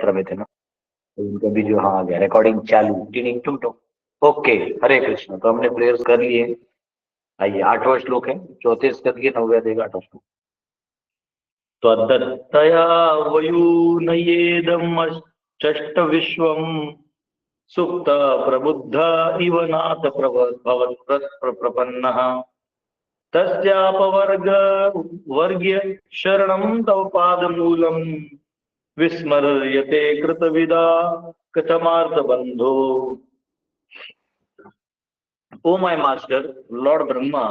यात्रा में थे ना, तो उनका भी जो हाँ आ गया रिकॉर्डिंग चालू टिनिंग टुम टुम। ओके, हरे कृष्ण। तो हमने प्रेयर्स कर लिए। आइए 8वां श्लोक है, चौथे स्कंद के 9वें अध्याय का 8वां श्लोक। त्वदत्तया वयूनयेदमश्चष्ट विश्वम् सुप्त प्रबुद्ध इव नाथ प्रपन्नः तस्यापवर्ग वर्ग्य शरणं तव पादमूलम् विस्मर्यते कृतविदा कथमार्थबन्धो। O my master, Lord Brahma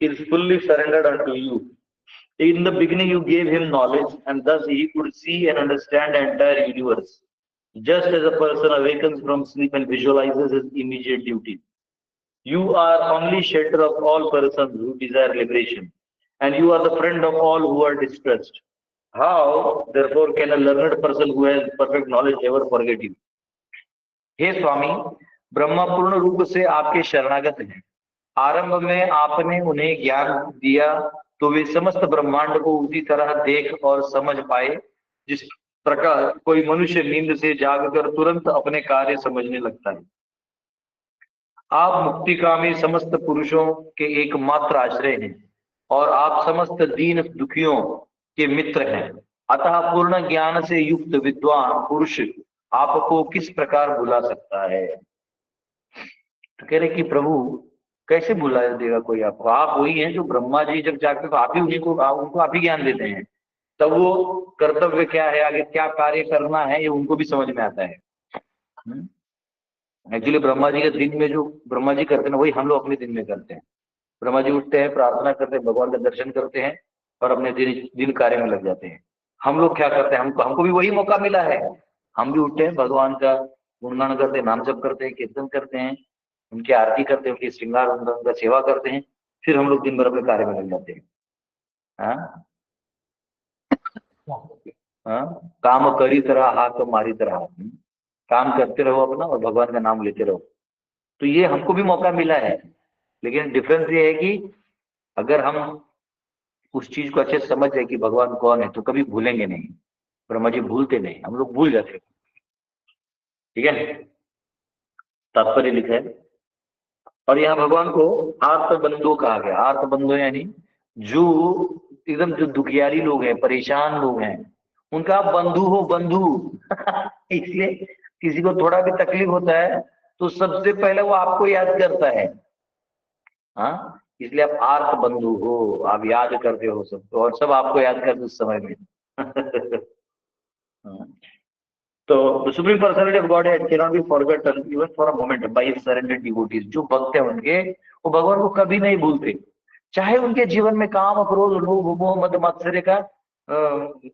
is fully surrendered unto you. In the beginning you gave him knowledge, and thus he could see and understand the entire universe, just as a person awakens from sleep and visualizes his immediate duty. You are only shelter of all persons who desire liberation, and you are the friend of all who are distressed. How, therefore, can a learned person who has perfect knowledge ever forget you? हे स्वामी, ब्रह्मा पूर्ण रूप से आपके शरणागत हैं। आरंभ में आपने उन्हें ज्ञान दिया तो वे समस्त ब्रह्मांड को उसी तरह देख और समझ पाए जिस प्रकार कोई मनुष्य नींद से जागकर तुरंत अपने कार्य समझने लगता है। आप मुक्तिकामी समस्त पुरुषों के एकमात्र आश्रय हैं और आप समस्त दीन दुखियों के मित्र हैं। अतः पूर्ण ज्ञान से युक्त विद्वान पुरुष आपको किस प्रकार भुला सकता है? तो कह रहे कि प्रभु कैसे भुला देगा कोई आपको? आप वही हैं जो ब्रह्मा जी जब जागते तो आप ही उन्हीं को उनको आप ही ज्ञान देते हैं। तब वो कर्तव्य क्या है, आगे क्या कार्य करना है, ये उनको भी समझ में आता है। एक्चुअली ब्रह्मा जी के दिन में जो ब्रह्मा जी करते हैं ना, वही हम लोग अपने दिन में करते हैं। ब्रह्मा जी उठते हैं, प्रार्थना करते हैं, भगवान का दर्शन करते हैं और अपने दिन कार्य में लग जाते हैं। हम लोग क्या करते हैं? हमको भी वही मौका मिला है। हम भी उठते हैं, भगवान का गुणगान करते हैं, नाम जप करते हैं, कीर्तन करते हैं, उनकी आरती करते हैं, उनकी श्रृंगार उनका सेवा करते हैं, फिर हम लोग दिन भर अपने कार्य में लग जाते हैं। हाँ हाँ, काम करी तरह हाथ मारी तरह, काम करते रहो अपना और भगवान का नाम लेते रहो। तो ये हमको भी मौका मिला है, लेकिन डिफरेंस ये है कि अगर हम उस चीज को अच्छे से समझ जाए कि भगवान कौन है तो कभी भूलेंगे नहीं। ब्रह्मा जी भूलते नहीं, हम लोग भूल जाते। ठीक है, तात्पर्य लिखा है। और यहाँ भगवान को आर्तबंधु कहा गया। आर्तबंधु यानी जो एकदम जो दुखियारी लोग हैं, परेशान लोग हैं, उनका आप बंधु हो, बंधु। इसलिए किसी को थोड़ा भी तकलीफ होता है तो सबसे पहले वो आपको याद करता है। हाँ, इसलिए आप आर्त बंधु हो, आप याद करते हो सबको और सब आपको याद करते उस समय में। तो supreme personality of godhead can not be forgotten even for a moment by his surrendered devotees. जो भक्त हैं उनके, वो भगवान को कभी नहीं भूलते, चाहे उनके जीवन में काम, क्रोध, लोभ, मोह, मद मात्सर्य का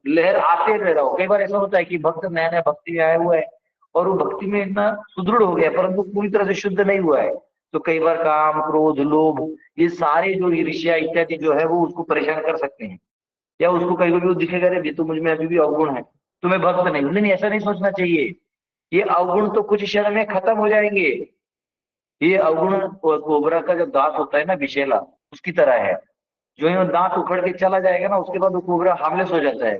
लहर आते रह रहा हो। कई बार ऐसा होता है कि भक्त नया नया भक्ति में आया हुआ है और वो भक्ति में इतना सुदृढ़ हो गया परंतु पूरी तरह से शुद्ध नहीं हुआ है। तो कई बार काम, क्रोध, लोभ, ये सारे जो ईर्ष्या इत्यादि जो है वो उसको परेशान कर सकते हैं। या उसको कहीं भी दिखेगा रे तो मुझ में अभी भी अवगुण है, तो मैं भक्त नहीं। नहीं, ऐसा नहीं सोचना चाहिए। ये अवगुण तो कुछ क्षण में खत्म हो जाएंगे। ये अवगुण कोबरा का जो दांत होता है ना, विषैला, उसकी तरह है। जो ही दांत उखड़ के चला जाएगा ना, उसके बाद वो कोबरा हार्मलेस हो जाता है।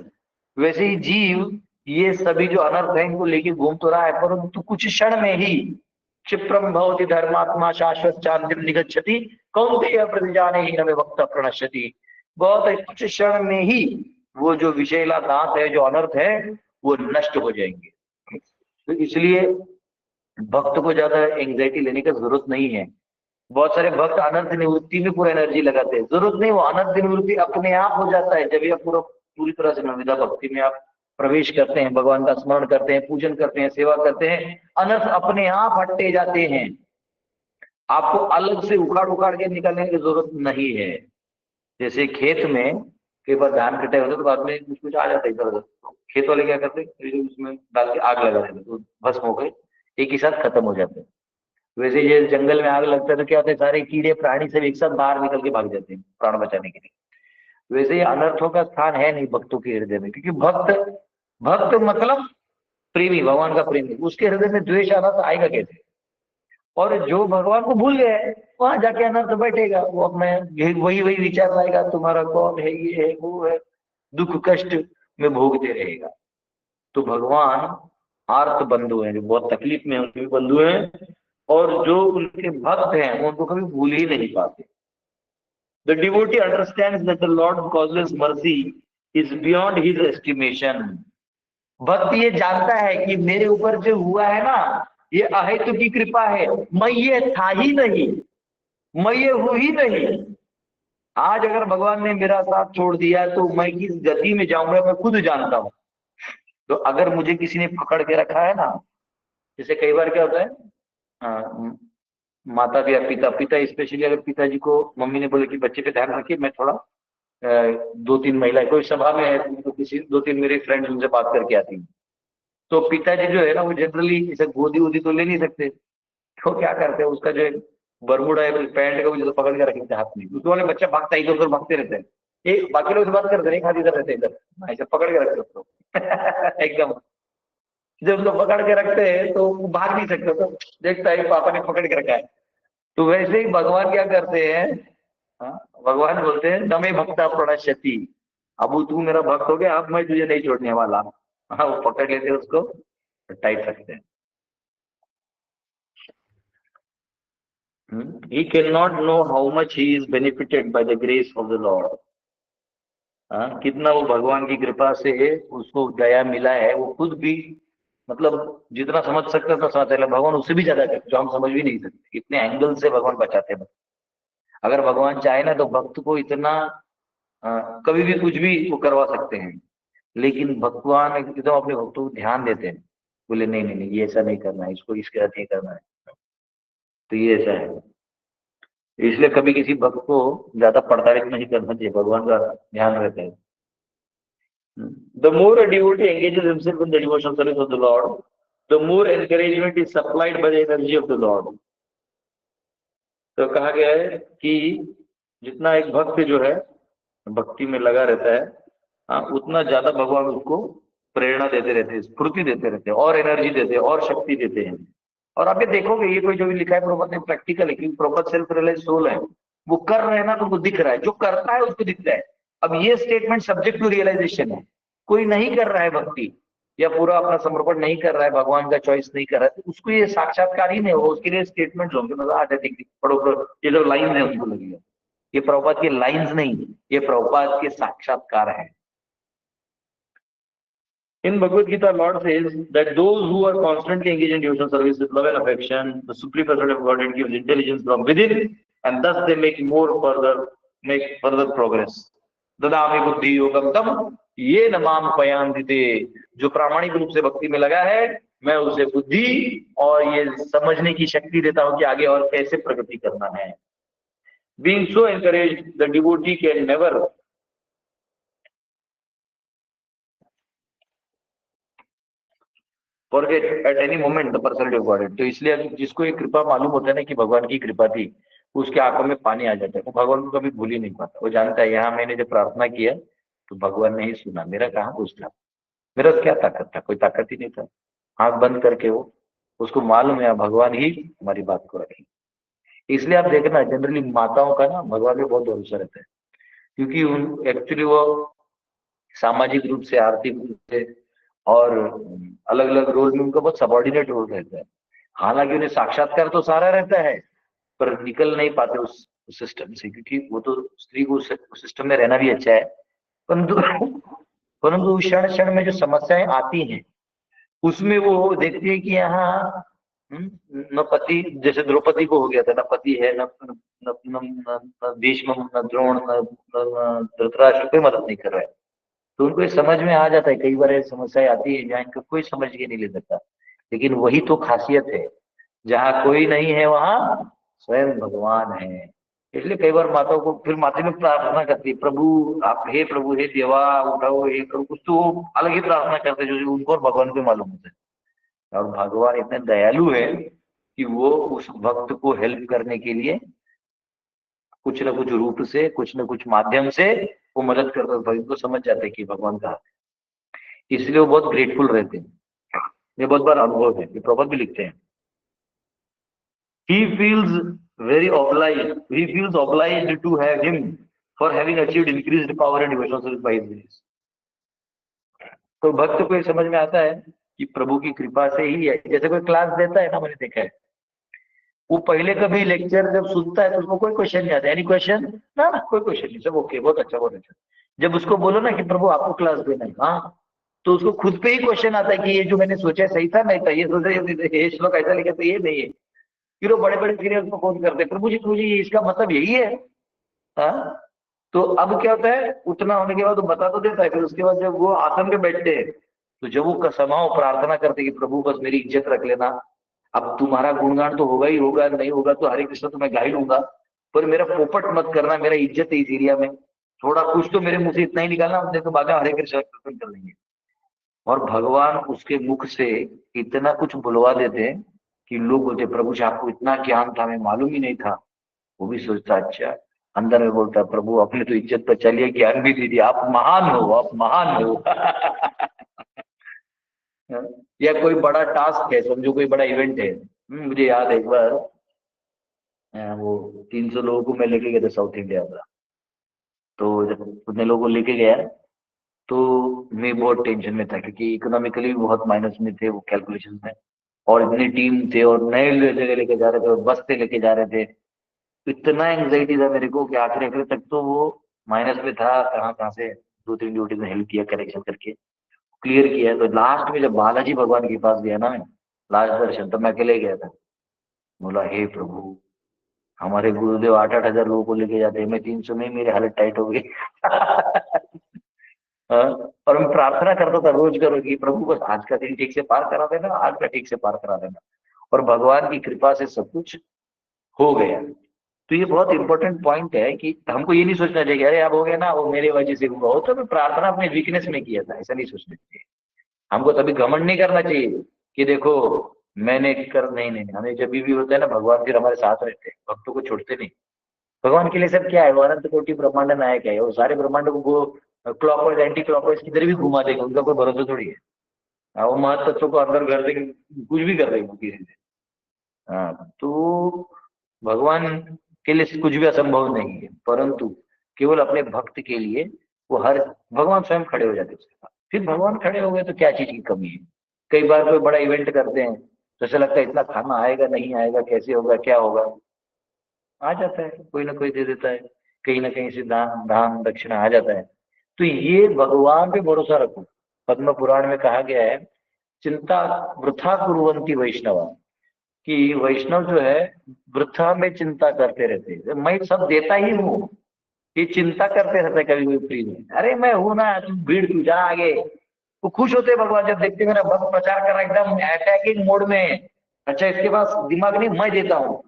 वैसे ही जीव ये सभी जो अनर्थ है इनको लेके घूम तो रहा है, परंतु कुछ क्षण में ही क्षिप्रम भवति धर्मात्मा शाश्वत चांदिम निगच्छति कौन्तेय प्रतिजाने ही नमे वक्ता प्रणश्यति। बहुत कुछ क्षण में ही वो जो विषैला दांत है, जो अनर्थ है, वो नष्ट हो जाएंगे। तो इसलिए भक्त को ज्यादा एंग्जाइटी लेने की जरूरत नहीं है। बहुत सारे भक्त अनर्थ निवृत्ति में पूरा एनर्जी लगाते हैं, जरूरत नहीं। वो अनर्थ निवृत्ति अपने आप हो जाता है जब ये पूरी तरह से नविदा भक्ति में आप प्रवेश करते हैं, भगवान का स्मरण करते हैं, पूजन करते हैं, सेवा करते हैं, अनर्थ अपने आप हटते जाते हैं। आपको अलग से उखाड़ उखाड़ के निकालने की जरूरत नहीं है। जैसे खेत में कई बार धान कटाई होते तो बाद में कुछ कुछ आ जाता है इधर उधर, खेत वाले क्या करते हैं, उसमें डाल के आग लगा देते तो भस्म हो गए, एक ही साथ खत्म हो जाते हैं। वैसे ये जंगल में आग लगता है तो क्या होता है, सारे कीड़े प्राणी सब एक साथ बाहर निकल के भाग जाते हैं प्राण बचाने के लिए। वैसे ये अनर्थों का स्थान है नहीं भक्तों के हृदय में, क्योंकि भक्त मतलब प्रेमी, भगवान का प्रेमी। उसके हृदय में द्वेष अनर्थ आएगा कैसे? और जो भगवान को भूल गया है वहां जाके अनर्थ बैठेगा, वो अपने वही वही विचार लाएगा, तुम्हारा कौन है, ये है, वो है, दुख कष्ट में भोगते रहेगा। तो भगवान आर्त बंधु हैं, जो बहुत तकलीफ में हैं, उनके भी बंधु हैं, और जो उनके भक्त हैं वो उनको कभी भूल ही नहीं पाते। The devotee understands that the Lord causes mercy is beyond his estimation. भक्त ये जानता है कि मेरे ऊपर जो हुआ है ना, ये अहेतु की कृपा है, मैं ये था ही नहीं, मैं ये हूं ही नहीं। आज अगर भगवान ने मेरा साथ छोड़ दिया तो मैं किस गति में जाऊंगा मैं खुद जानता हूं। तो अगर मुझे किसी ने पकड़ के रखा है ना, जैसे कई बार क्या होता है, अ, माता या पिता, स्पेशली अगर पिताजी को मम्मी ने बोले कि बच्चे पे ध्यान रखिए, मैं थोड़ा दो तीन महिलाएं कोई सभा में है तो किसी दो तीन मेरे फ्रेंड्स उनसे बात करके आती हैं, तो पिताजी जो है ना वो जनरली इसे गोदी वोदी तो ले नहीं सकते, तो क्या करते हैं उसका जो बरमुडा है पैंट का वो जो पकड़ के रखते हैं हाथ में, उसके वाले बच्चा भागता इधर उधर भागते रहते हैं। एक बाकी लोग से बात करते नहीं, खाली इधर रहते हैं, इधर ऐसे पकड़ के रखते उसको एकदम। जब उसको पकड़ के रखते हैं तो वो भाग नहीं सकते, तो देखता है पापा ने पकड़ के रखा है। तो वैसे ही भगवान क्या करते हैं, हाँ, भगवान बोलते हैं नमे भक्ता प्रणश्यति, अब तू मेरा भक्त हो गया, अब मैं तुझे नहीं छोड़ने वाला। हाँ, वो पकड़ लेते हैं उसको, टाइट रखते हैं। He cannot know how much he is benefited by the grace of the Lord. हाँ, कितना वो भगवान की कृपा से उसको दया मिला है, वो खुद भी मतलब जितना समझ सकता था समझ सकता, भगवान उससे भी ज्यादा करते जो हम समझ भी नहीं सकते, इतने एंगल से भगवान बचाते हैं। अगर भगवान चाहे ना तो भक्त को इतना कभी भी कुछ भी वो करवा सकते हैं, लेकिन भगवान एकदम अपने भक्तों को ध्यान देते हैं, बोले नहीं नहीं नहीं ये ऐसा नहीं करना है, इसको इसके साथ ये करना है, तो ये ऐसा है। इसलिए कभी किसी भक्त को ज्यादा प्रताड़ित नहीं करना चाहिए, भगवान का ध्यान रहता है। The more a devotee engages himself in the devotional service of the Lord, the more encouragement is supplied by the energy of the Lord. तो कहा गया है कि जितना एक भक्त जो है भक्ति में लगा रहता है, हाँ, उतना ज्यादा भगवान उसको प्रेरणा देते रहते हैं, स्फूर्ति देते रहते हैं, और एनर्जी देते हैं, और शक्ति देते हैं। और आप ये देखोगे, ये कोई जो भी लिखा है प्रभुपाद ने प्रैक्टिकल है, क्योंकि प्रभुपाद सेल्फ रियलाइज सोल है, वो कर रहे हैं ना तो उनको दिख रहा है, जो करता है उसको दिखता है। अब ये स्टेटमेंट सब्जेक्ट टू रियलाइजेशन है, कोई नहीं कर रहा है भक्ति या पूरा अपना समर्पण नहीं कर रहा है, भगवान का चॉइस नहीं कर रहा है, तो उसको ये साक्षात्कार ही नहीं होगा, उसके लिए स्टेटमेंट होंगे, मतलब आध्यात्मिक पढ़ो, ये जो लाइन है उनको लगेगा ये प्रभुपाद के लाइंस नहीं, ये प्रभुपाद के साक्षात्कार है। In Bhagavad Gita, Lord says that those who are constantly engaged in devotional service with love and affection, the supreme personality of Godhead gives intelligence from within, and thus they make further progress. ददामि बुद्धि योगम तम ये नमाम पयांदिते, जो प्रामाणिक रूप से भक्ति में लगा है मैं उसे बुद्धि और ये समझने की शक्ति देता हूं कि आगे और कैसे प्रगति करना है। Being so encouraged, the devotee can never forget at any moment the personality of Godhead। तो इसलिए जिसको ये कृपा मालूम होता है ना कि भगवान की कृपा थी, उसके आंखों में पानी आ जाता है, वो भगवान को कभी भूल ही नहीं पाता। वो जानता है यहाँ मैंने जब प्रार्थना किया तो भगवान ने ही सुना, मेरा कहाँ कुछ था, मेरा क्या ताकत था, कोई ताकत ही नहीं था। आंख बंद करके वो, उसको मालूम है भगवान ही हमारी बात को रखे। इसलिए आप देखना जनरली माताओं का ना भगवान में बहुत भरोसा रहता है, क्योंकि उन एक्चुअली वो सामाजिक रूप से, आर्थिक रूप से और अलग अलग रोल में उनका बहुत सबॉर्डिनेट रोल रहता है। हालांकि उन्हें साक्षात्कार तो सारा रहता है, पर निकल नहीं पाते उस सिस्टम से, क्योंकि वो तो स्त्री को सिस्टम में रहना भी अच्छा है, परंतु परंतु उस क्षण क्षण में जो समस्याएं आती हैं उसमें वो देखती है कि यहाँ न पति, जैसे द्रौपदी को हो गया था, न पति है, न भीष्म, न द्रोण, न धृतराष्ट्र, कोई मदद नहीं कर रहा है। तो उनको ये समझ में आ जाता है, कई बार ऐसी समस्याएं आती है जहाँ इनको कोई समझ के नहीं ले सकता, लेकिन वही तो खासियत है, जहाँ कोई नहीं है वहां स्वयं भगवान है। इसलिए कई बार माताओं को फिर माता में प्रार्थना करती है, प्रभु आप, हे प्रभु, हे देवा उठाओ, हे करो, कुछ तो वो अलग ही प्रार्थना करते हैं जो उनको और भगवान को मालूम होता है। और भगवान इतने दयालु है कि वो उस भक्त को हेल्प करने के लिए कुछ न कुछ रूप से, कुछ न कुछ माध्यम से वो मदद करता है, भक्त को समझ जाते हैं कि भगवान का, इसलिए वो बहुत ग्रेटफुल रहते हैं। ये बहुत बार अनुभव है, ये प्रॉपर भी लिखते हैं। He feels he feels obliged to have him for having achieved increased power and devotional service by his grace। तो भक्त को ये समझ में आता है कि प्रभु की कृपा से ही है। जैसे कोई क्लास देता है ना, मैंने देखा है, वो पहले कभी लेक्चर जब सुनता है तो उसको कोई क्वेश्चन नहीं आता, एनी क्वेश्चन, ना ना कोई क्वेश्चन नहीं, सब ओके, बहुत अच्छा बहुत अच्छा। जब उसको बोलो ना कि प्रभु आपको क्लास देना है, हाँ, तो उसको खुद पे ही क्वेश्चन आता है कि ये जो मैंने सोचा सही था नहीं था, ये सोचा ये श्लोक ऐसा लिखा तो ये नहीं है। फिर वो बड़े बड़े सीनियर को फोन करते हैं, प्रभु जी प्रभु जी इसका मतलब यही है। हाँ, तो अब क्या होता है, उतना होने के बाद वो बता तो देता है, फिर उसके बाद जब वो आसन पे बैठते हैं, तो जब वो समाओ प्रार्थना करते हैं कि प्रभु बस मेरी इज्जत रख लेना, अब तुम्हारा गुणगान तो होगा ही होगा, नहीं होगा तो हरे कृष्ण तो मैं गा ही लूंगा, पर मेरा पोपट मत करना, मेरा इज्जत है इस एरिया में, थोड़ा कुछ तो मेरे मुंह से इतना ही निकालना, नहीं तो बाद में हरे कृष्ण कीर्तन कर लेंगे। और भगवान उसके मुख से इतना कुछ बुलवा देते हैं कि लोग बोलते प्रभु जी आपको इतना ज्ञान था, मैं मालूम ही नहीं था। वो भी सोचता अच्छा, अंदर में बोलता प्रभु अपने तो इज्जत पर चलिए, ज्ञान भी दीजिए, आप महान हो, आप महान हो। या कोई बड़ा टास्क है, समझो कोई बड़ा इवेंट है। मुझे याद है एक बार, वो 300 लोगों को मैं लेके गया था साउथ इंडिया का। तो जब उतने लोगों को लेके गया, तो मैं बहुत टेंशन में था क्योंकि इकोनॉमिकली भी बहुत माइनस में थे वो कैलकुलेशन में, और इतनी टीम थे और नए जगह लेके जा रहे थे और बस से लेके जा रहे थे। इतना एंग्जाइटी था मेरे को कि आखिरी आखिरी तक तो वो माइनस में था, कहाँ कहाँ से दो तीन ड्यूटी में हेल्प किया, करेक्शन करके क्लियर किया। तो लास्ट में जब बालाजी भगवान के पास गया ना मैं, लास्ट दर्शन, तब मैं अकेले गया था। बोला हे प्रभु, हमारे गुरुदेव 8-8 हजार लोगों को लेके जाते हैं, मैं 300 में ही मेरी हालत टाइट हो गई। हाँ, और मैं प्रार्थना करता था रोज करो कि प्रभु बस आज का दिन ठीक से पार करा देना, आज का ठीक से पार करा देना। और भगवान की कृपा से सब कुछ हो गया। तो ये बहुत इंपॉर्टेंट पॉइंट है कि हमको ये नहीं सोचना चाहिए कि अरे अब हो गया ना, वो मेरे वजह से हुआ हो, तो मैं प्रार्थना अपने वीकनेस में किया था, ऐसा नहीं सोचना चाहिए। हमको तभी घमंड नहीं करना चाहिए कि देखो मैंने कर, नहीं नहीं नहीं। हमें जब भी होता है ना, भगवान फिर हमारे साथ रहते हैं, भक्तों को छोड़ते नहीं। भगवान के लिए सब क्या है, वो अनंत कोटि ब्रह्मांड नायक है, वो सारे ब्रह्मांड को वो क्लॉकवाइज एंटी क्लॉकवाइज किधर भी घुमा देगा, उनका कोई भरोसा थोड़ी है। हाँ, वो महत तत्वों को अंदर कर देंगे, कुछ भी कर देंगे किसी से। हाँ, तो भगवान के लिए कुछ भी असंभव नहीं है, परंतु केवल अपने भक्त के लिए वो हर, भगवान स्वयं खड़े हो जाते हैं उसके पास। फिर भगवान खड़े हो गए तो क्या चीज की कमी है। कई बार कोई बड़ा इवेंट करते हैं तो ऐसा लगता है इतना खाना आएगा नहीं आएगा, कैसे होगा क्या होगा, आ जाता है, कोई ना कोई दे देता है, कहीं ना कहीं से दान दान दक्षिणा आ जाता है। तो ये भगवान पे भरोसा रखो। पद्म पुराण में कहा गया है, चिंता वृथा कुर्वन्ति वैष्णव, कि वैष्णव जो है वृथा में चिंता करते रहते हैं, मैं सब देता ही हूँ, ये चिंता करते रहते हैं कभी कभी फ्री में, अरे मैं हूं ना, तुम भीड़ तू जा आगे। वो खुश होते हैं भगवान जब देखते हैं मेरा भक्त प्रचार कर रहा है एकदम अटैकिंग मोड में। अच्छा इसके पास दिमाग नहीं, मैं देता हूँ।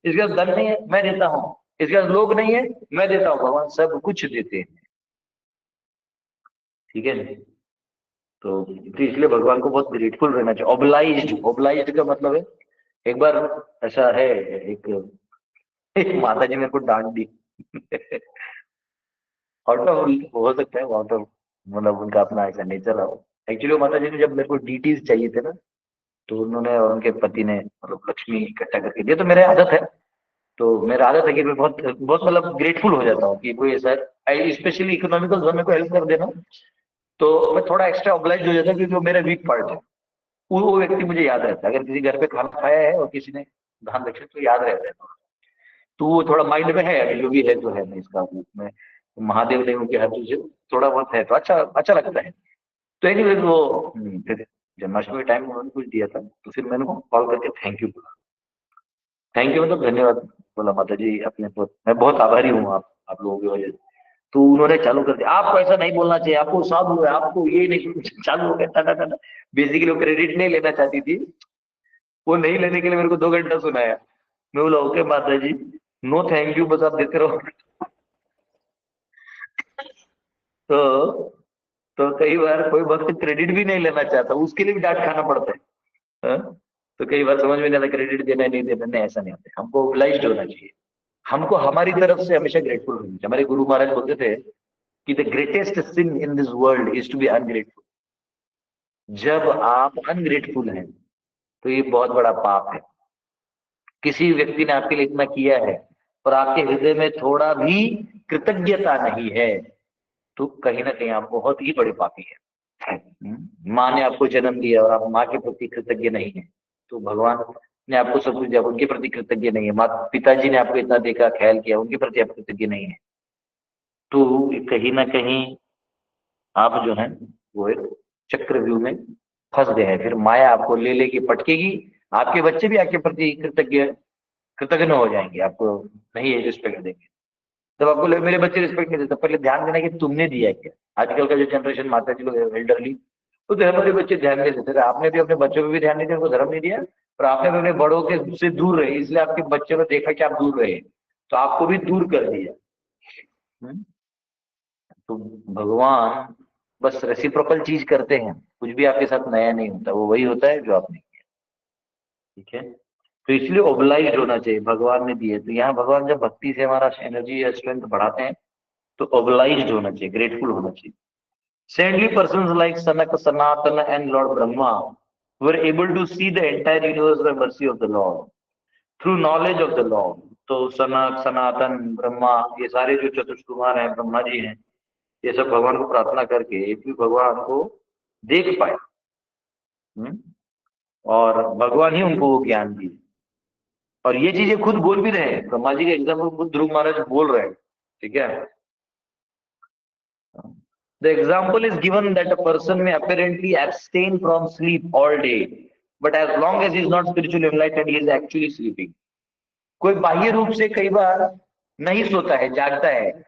इसके पास धन नहीं है, मैं देता हूँ। इसके पास लोग नहीं है, मैं देता हूँ। भगवान सब कुछ देते हैं। ठीक है। तो इसलिए भगवान को बहुत ग्रेटफुल रहना चाहिए। ओबलाइज्ड, ओबलाइज्ड का मतलब है, एक बार ऐसा है, एक, एक माता जी मेरे को डांट दी। आउट ऑफ, हो सकता है आउट ऑफ, मतलब उनका अपना ऐसा नेचर है। एक्चुअली माता जी ने जब मेरे को डीटीज चाहिए थे ना, तो उन्होंने और उनके पति ने मतलब लक्ष्मी इकट्ठा करके दिया। तो मेरे आदत है, तो मेरा आदत है कि मैं बहुत बहुत मतलब ग्रेटफुल हो जाता हूँ कि कोई ऐसा, स्पेशली इकोनॉमिकल जोन में कोई हेल्प कर देना, तो मैं थोड़ा एक्स्ट्रा ऑब्लाइज हो जाता हूँ क्योंकि वो मेरा वीक पार्ट है। वो व्यक्ति मुझे याद रहता है, अगर किसी घर पे खाना खाया है और किसी ने दान दक्षिण, तो याद रहता है। तो वो थोड़ा माइंड में है, अभी जो भी है तो है, मैं इसका मैं महादेव ने उनके हाथों से थोड़ा बहुत है, तो अच्छा अच्छा लगता है। तो एनीवेज वो फिर जन्माष्टमी के टाइम उन्होंने कुछ दिया था, तो फिर मैंने कॉल करके थैंक यू बोला। थैंक यू मतलब धन्यवाद बोला, माता जी अपने को मैं बहुत आभारी हूँ आप लोगों की वजह से। तो उन्होंने चालू कर दिया, आपको ऐसा नहीं बोलना चाहिए, आपको साधु है, आपको ये नहीं, चालू हो गया टाटा टाटा। बेसिकली वो क्रेडिट नहीं लेना चाहती थी, वो नहीं लेने के लिए मेरे को 2 घंटा सुनाया। मैं बोला ओके माता जी, नो थैंक यू, बस आप देते रहो। तो तो कई बार कोई भक्त क्रेडिट भी नहीं लेना चाहता, उसके लिए भी डांट खाना पड़ता है। हाँ? तो कई बार समझ में नहीं आता क्रेडिट देना है नहीं देना, नहीं ऐसा नहीं होता, हमको ओब्लाइज्ड होना चाहिए। हमको हमारी तरफ से हमेशा ग्रेटफुल होना चाहिए। हमारे गुरु महाराज बोलते थे कि the greatest sin in this world is to be ungrateful. जब आप अनग्रेटफुल हैं तो ये बहुत बड़ा पाप है। किसी व्यक्ति ने आपके लिए इतना किया है और आपके हृदय में थोड़ा भी कृतज्ञता नहीं है, तो कहीं ना कहीं आप बहुत ही बड़े पापी है। माँ ने आपको जन्म दिया और आप माँ के प्रति कृतज्ञ नहीं है, तो भगवान ने आपको सब कुछ दिया, उनके प्रति कृतज्ञ नहीं है। माता पिताजी ने आपको इतना देखा, ख्याल किया, उनके प्रति आप कृतज्ञ नहीं है, तो कहीं ना कहीं आप जो है वो एक चक्रव्यूह में फंस गए हैं। फिर माया आपको ले लेके पटकेगी, आपके बच्चे भी आपके प्रति कृतज्ञ हो जाएंगे, आपको नहीं रिस्पेक्ट देंगे। जब आपको लगे मेरे बच्चे रिस्पेक्ट नहीं देते, पहले ध्यान देना कि तुमने दिया क्या। आजकल का जो जनरेशन माता जी लोग एल्डरली, तो हमारे बच्चे ध्यान नहीं देते थे। आपने भी अपने बच्चों पे भी ध्यान नहीं दिया, उनको धर्म नहीं दिया, और आपने भी अपने बड़ों के से दूर रहे, इसलिए आपके बच्चे ने देखा कि आप दूर रहे, तो आपको भी दूर कर दिया। हम्म? तो भगवान बस रेसिप्रोकल चीज करते हैं, कुछ भी आपके साथ नया नहीं होता, वो वही होता है जो आपने किया। ठीक है, तो इसलिए ओबलाइज्ड होना चाहिए, भगवान ने दिए। तो यहाँ भगवान जब भक्ति से हमारा एनर्जी या स्ट्रेंथ बढ़ाते हैं, तो ओबलाइज्ड होना चाहिए, ग्रेटफुल होना चाहिए। Saintly persons like Sanaka, Sanatana and Lord Brahma were able to see the entire universe by mercy of the Lord, through knowledge of the Lord. तो सनक, सनातन, ब्रह्मा, ये सारे जो चतुष्कुमार हैं, ब्रह्मा जी हैं, ये सब भगवान को प्रार्थना करके एक भी भगवान को देख पाए। और भगवान ही उनको वो ज्ञान दिए, और ये चीजें खुद बोल भी रहे हैं। ब्रह्मा जी के एग्जाम्पल खुद ध्रुव महाराज बोल रहे हैं। ठीक है, the example is given that a person may apparently abstain from sleep all day, but as long as he is not spiritually enlightened, he is actually sleeping. कोई बाह्य रूप से कई बार नहीं सोता है, जागता है,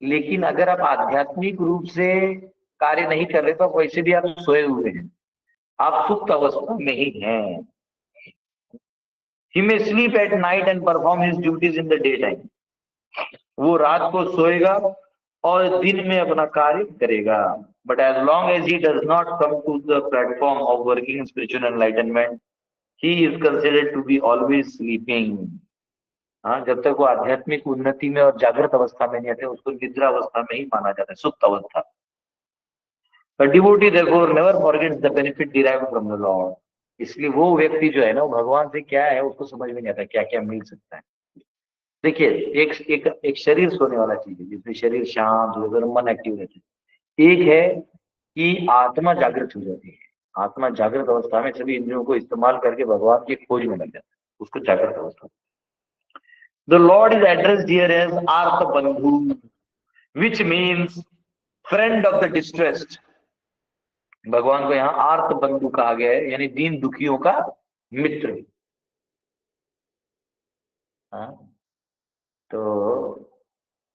लेकिन अगर आप आध्यात्मिक रूप से कार्य नहीं कर रहे तो आप वैसे भी आप सोए हुए हैं, आप सुप्त अवस्था में ही हैं। He may sleep at night and perform his duties in the daytime. वो रात को सोएगा और दिन में अपना कार्य करेगा, but as long as he does not come to the platform of working in spiritual enlightenment, he is considered to be always sleeping. हाँ, जब तक वो आध्यात्मिक उन्नति में और जागृत अवस्था में नहीं आते, उसको निद्रा अवस्था में ही माना जाता है, सुप्त अवस्था। A devotee therefore never forgets the benefit derived from the Lord. इसलिए वो व्यक्ति जो है ना, वो भगवान से क्या है उसको समझ में नहीं आता, क्या क्या मिल सकता है। देखिए, एक एक एक शरीर सोने वाला चीज है, जिसमें शरीर शांत हो जाए, मन एक्टिव रहता है। एक है कि आत्मा जागृत हो जाती है, आत्मा जागृत अवस्था में सभी इंद्रियों को इस्तेमाल करके भगवान की खोज में लग जाता है, उसको जागृत अवस्था। The lord is addressed here as Arta Bandhu, which means friend of the distressed. भगवान को यहाँ आर्त बंधु कहा गया है, यानी दीन दुखियों का मित्र। हाँ, तो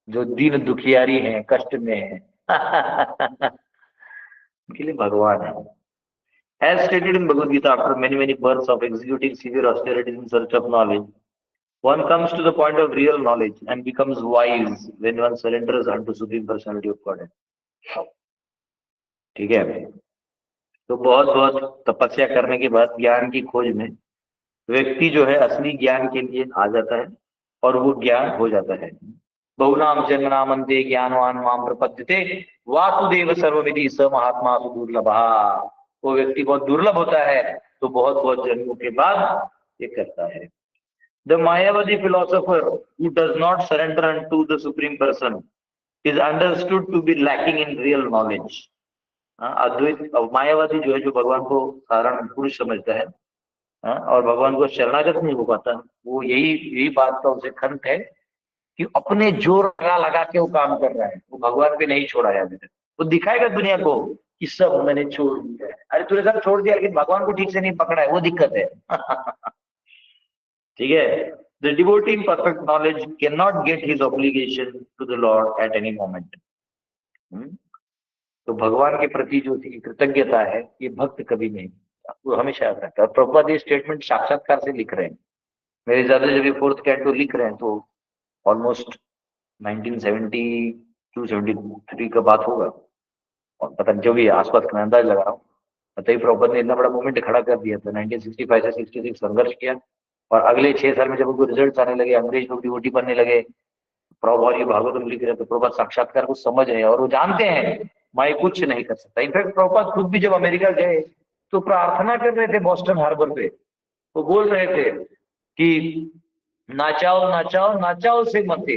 जो दीन दुखियारी हैं, कष्ट में है उनके लिए भगवान है। As stated in Bhagavad Gita, after many births of executing severe austerities in search of knowledge, one comes to the point of real knowledge and becomes wise when one surrenders unto Supreme Personality of Godhead. ठीक है, तो बहुत बहुत तपस्या करने के बाद ज्ञान की खोज में व्यक्ति जो है असली ज्ञान के लिए आ जाता है, और वो ज्ञान हो जाता है। बहुनाम जन्मनामन्ते ज्ञानवान माम प्रपद्यते वासुदेव सर्वविधि स महात्मा सुदुर्लभा। वो व्यक्ति बहुत दुर्लभ होता है, तो बहुत बहुत जन्मों के बाद ये करता है। The Mayavadi philosopher who does not surrender unto the supreme person is understood to be lacking in real knowledge. Advaita Mayavadi जो है, जो भगवान को साधारण पुरुष समझता है, और भगवान को शरणागत नहीं हो पाता, वो यही बात का उसे खंत है कि अपने जोर लगा के वो काम कर रहा है, वो भगवान पे नहीं छोड़ा है अभी तक। वो दिखाएगा दुनिया को कि सब मैंने छोड़ दिया है। अरे तूने सब छोड़ दिया, लेकिन भगवान को ठीक से नहीं पकड़ा है, वो दिक्कत है ठीक है, the devotee in perfect knowledge can not get his obligation to the lord at any moment. तो भगवान के प्रति जो कृतज्ञता है, ये भक्त कभी नहीं, वो हमेशा याद रखता है। और प्रभुपाद ये स्टेटमेंट साक्षात्कार से लिख रहे हैं। मेरे ज्यादा जब ये 4th कैंटो लिख रहे हैं, तो ऑलमोस्ट 1972-73 का बात होगा, और पता नहीं जो भी आसपास का अंदाज लगा रहा हूँ। बताइए, प्रभुपाद ने इतना बड़ा मूवमेंट खड़ा कर दिया था। 1965 से 66 संघर्ष किया, और अगले 6 साल में जब उनको रिजल्ट आने लगे, अंग्रेज लोग डिवोटी बनने लगे, प्रभुपाद ये भागवतम लिख रहे हैं, तो प्रभुपाद साक्षात्कार को समझ रहे हैं, और वो जानते हैं मैं कुछ नहीं कर सकता। इनफैक्ट प्रभुपाद खुद भी जब अमेरिका गए तो प्रार्थना कर रहे थे बॉस्टन हार्बर पे। वो बोल रहे थे कि नाचाओ नाचाओ नाचाओ से मते,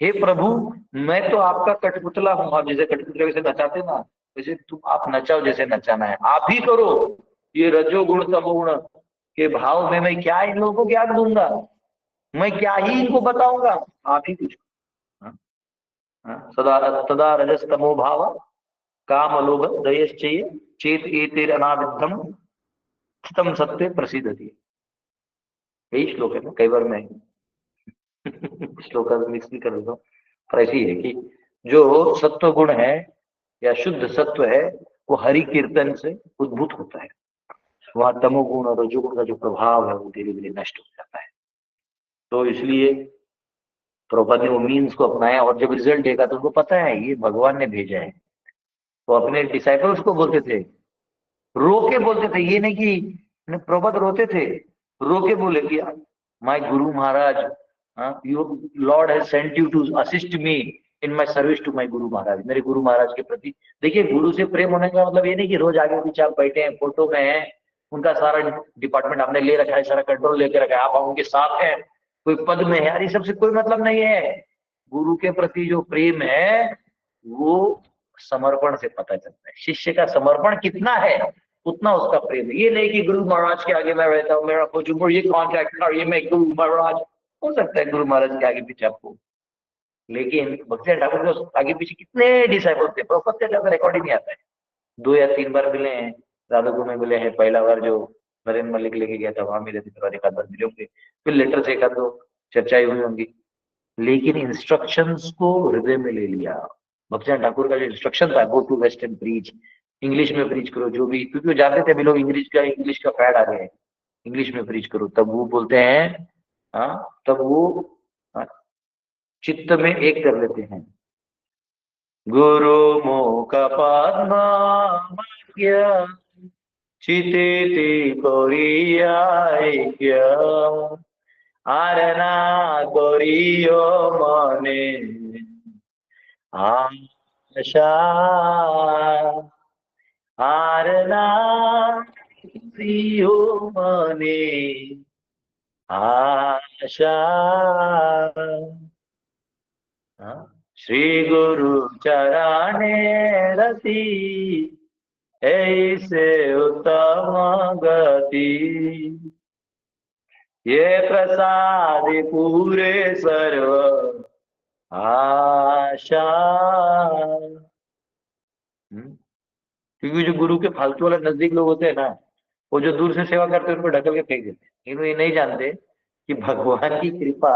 हे प्रभु मैं तो आपका कठपुतला हूँ। आप जैसे कठपुतले से नचाते ना, वैसे तुम आप नचाओ जैसे नचाना है, आप ही करो। ये रजोगुण तमोगुण के भाव में मैं क्या इन लोगों को ज्ञान दूंगा, मैं क्या ही इनको बताऊंगा, आप ही कुछ। हाँ, हाँ, सदा तदा रजस तमो भाव काम लोभ दयश्चय चेत एतेर अनाविद्धम स्थितम सत्य प्रसिद्धति। यही श्लोक है ना, कई बार मैं श्लोक का मिक्स भी कर देता हूँ, पर ऐसी है कि जो सत्व गुण है या शुद्ध सत्व है वो हरि कीर्तन से उद्भूत होता है। वहां तमोगुण और रजोगुण का जो प्रभाव है वो धीरे धीरे नष्ट हो जाता है। तो इसलिए प्रभुपाद ने वो मीन्स को अपनाया, और जब रिजल्ट देखा तो उनको पता है ये भगवान ने भेजा है। वो अपने डिसाइपल्स को बोलते थे, रो के बोलते थे, ये नहीं कि प्रभुपाद रोते थे, रो के बोले कि my guru Maharaj, you Lord has sent you to assist me in my service to my guru Maharaj. मेरे गुरु महाराज के प्रति देखिए, गुरु से प्रेम होने का मतलब ये नहीं कि रोज आगे पीछे आप बैठे हैं, फोटो में हैं, उनका सारा डिपार्टमेंट आपने ले रखा है, सारा कंट्रोल लेके रखा है, आप उनके साथ हैं, कोई पद में है, यार ये सबसे कोई मतलब नहीं है। गुरु के प्रति जो प्रेम है वो समर्पण से पता चलता है। शिष्य का समर्पण कितना है उतना उसका प्रेम है। ये नहीं कि गुरु महाराज के आगे मैं रहता हूँ, मेरा कुछ ये कॉन्ट्रैक्ट और ये मैं गुरु महाराज। हो सकता है गुरु महाराज के आगे पीछे आपको, लेकिन भक्ति ठाकुर के आगे पीछे कितने डिसाइपल थे, प्रॉपर का रिकॉर्ड ही नहीं आता है। 2 या 3 बार मिले हैं, राधापुर में मिले हैं, पहला बार जो नरेंद्र मलिक लेके गया था वहां मिले थे, फिर एक आध बार मिले होंगे, फिर लेटर से एक आध दो चर्चाएं हुई होंगी, लेकिन इंस्ट्रक्शंस को हृदय में ले लिया। भक्ति ठाकुर का जो इंस्ट्रक्शन था, go to west and preach, English में प्रीच करो जो भी, क्योंकि वो जानते थे भी लोग इंग्लिश का फैड आ गया है, इंग्लिश में प्रीच करो, तब वो बोलते हैं, हाँ तब वो, हाँ, चित्त में एक कर लेते हैं, गुरु मुख पद्माज्ञ चिते करिया आरना करियो मने आशा आरना करियो मने आशा। श्री गुरु चरणे रति ऐसे उत्तम गति, ये प्रसाद पूरे सर्व आशा। क्योंकि जो गुरु के फालतू वाले नजदीक लोग होते हैं ना, वो जो दूर से सेवा करते हैं उनको ढकल के फेंक देते हैं, लेकिन ये नहीं जानते कि भगवान की कृपा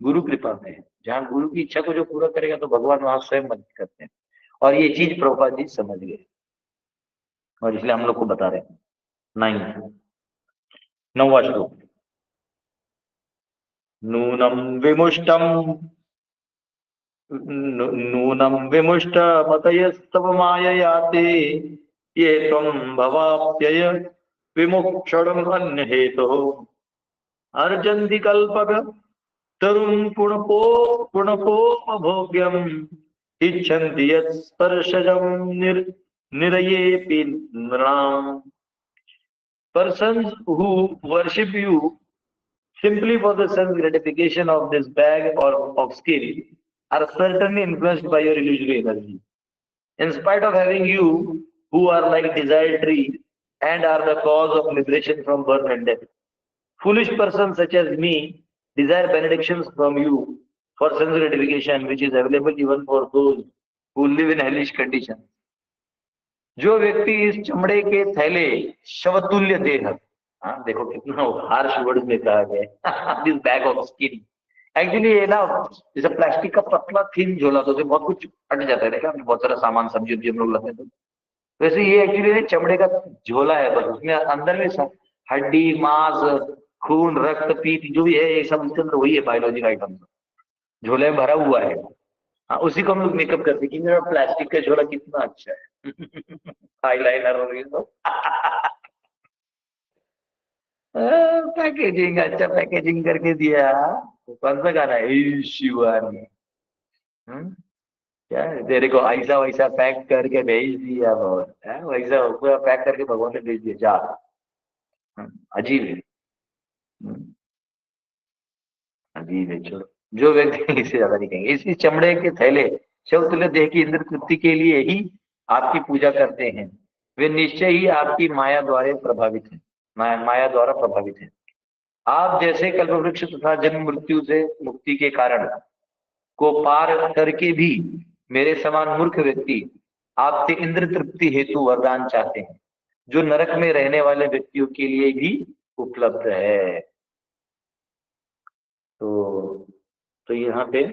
गुरु कृपा में है। जहाँ गुरु की इच्छा को जो पूरा करेगा तो भगवान वहां स्वयं मदद करते हैं। और ये चीज प्रभुपाद जी समझ गए, और इसलिए हम लोग को बता रहे हैं। 9वां श्लोक, नूनम विमुष्टम नूनम विमुष्ट मतयस्तव माययाते ये त्वं भवाप्यय विमुक्षणम अन्य हेतु अर्जन्ति कल्पक तरुं पुनपोपभोग्यम इच्छन्ति यत्स्पर्शजं निरयेऽपि नृणाम्। Persons who worship you simply for the sense gratification of this bag or of skill are certainly influenced by your illusory energy. In spite of having you, who are like desire trees and are the cause of liberation from birth and death, foolish persons such as me desire benedictions from you for sense gratification, which is available even for those who live in hellish conditions. जो व्यक्ति इस चमड़े के थैले शवतुल्य देह, हाँ देखो कितना हार्श वर्ड में कहा गया, this bag of skin, actually ये ना जैसे प्लास्टिक का पतला थिन झोला तो बहुत कुछ हट जाता है, देखा बहुत सारा सामान सब्जी वब्जी हम लोग लाते हैं तो, वैसे ये एक्चुअली चमड़े का झोला है, बस उसमें अंदर में सब हड्डी मांस खून रक्त पीत जो भी है ये सब उसके अंदर वही है, बायोलॉजिकल आइटम झोले में भरा हुआ है। हाँ उसी को हम लोग मेकअप करते हैं कि मेरा प्लास्टिक का झोला कितना अच्छा है, आईलाइनर और ये सब पैकेजिंग अच्छा पैकेजिंग करके दिया। कौन सा गाना है, शिवानी, क्या तेरे को ऐसा वैसा पैक करके भेज दिया भगवान, वैसा पूरा पैक करके भगवान ने भेज दिया जा। अजीब है, हम्म, अजीब है। छोड़ो, जो व्यक्ति इससे ज्यादा नहीं कहेंगे। इसी चमड़े के थैले शवतुल्य देह की इंद्र तृप्ति के लिए ही आपकी पूजा करते हैं, वे निश्चय ही आपकी माया द्वारा प्रभावित हैं, माया द्वारा प्रभावित हैं। आप जैसे कल्पवृक्ष तथा जन्म मृत्यु से मुक्ति के कारण को पार करके भी मेरे समान मूर्ख व्यक्ति आपसे इंद्र तृप्ति हेतु वरदान चाहते हैं, जो नरक में रहने वाले व्यक्तियों के लिए भी उपलब्ध है। तो यहाँ पे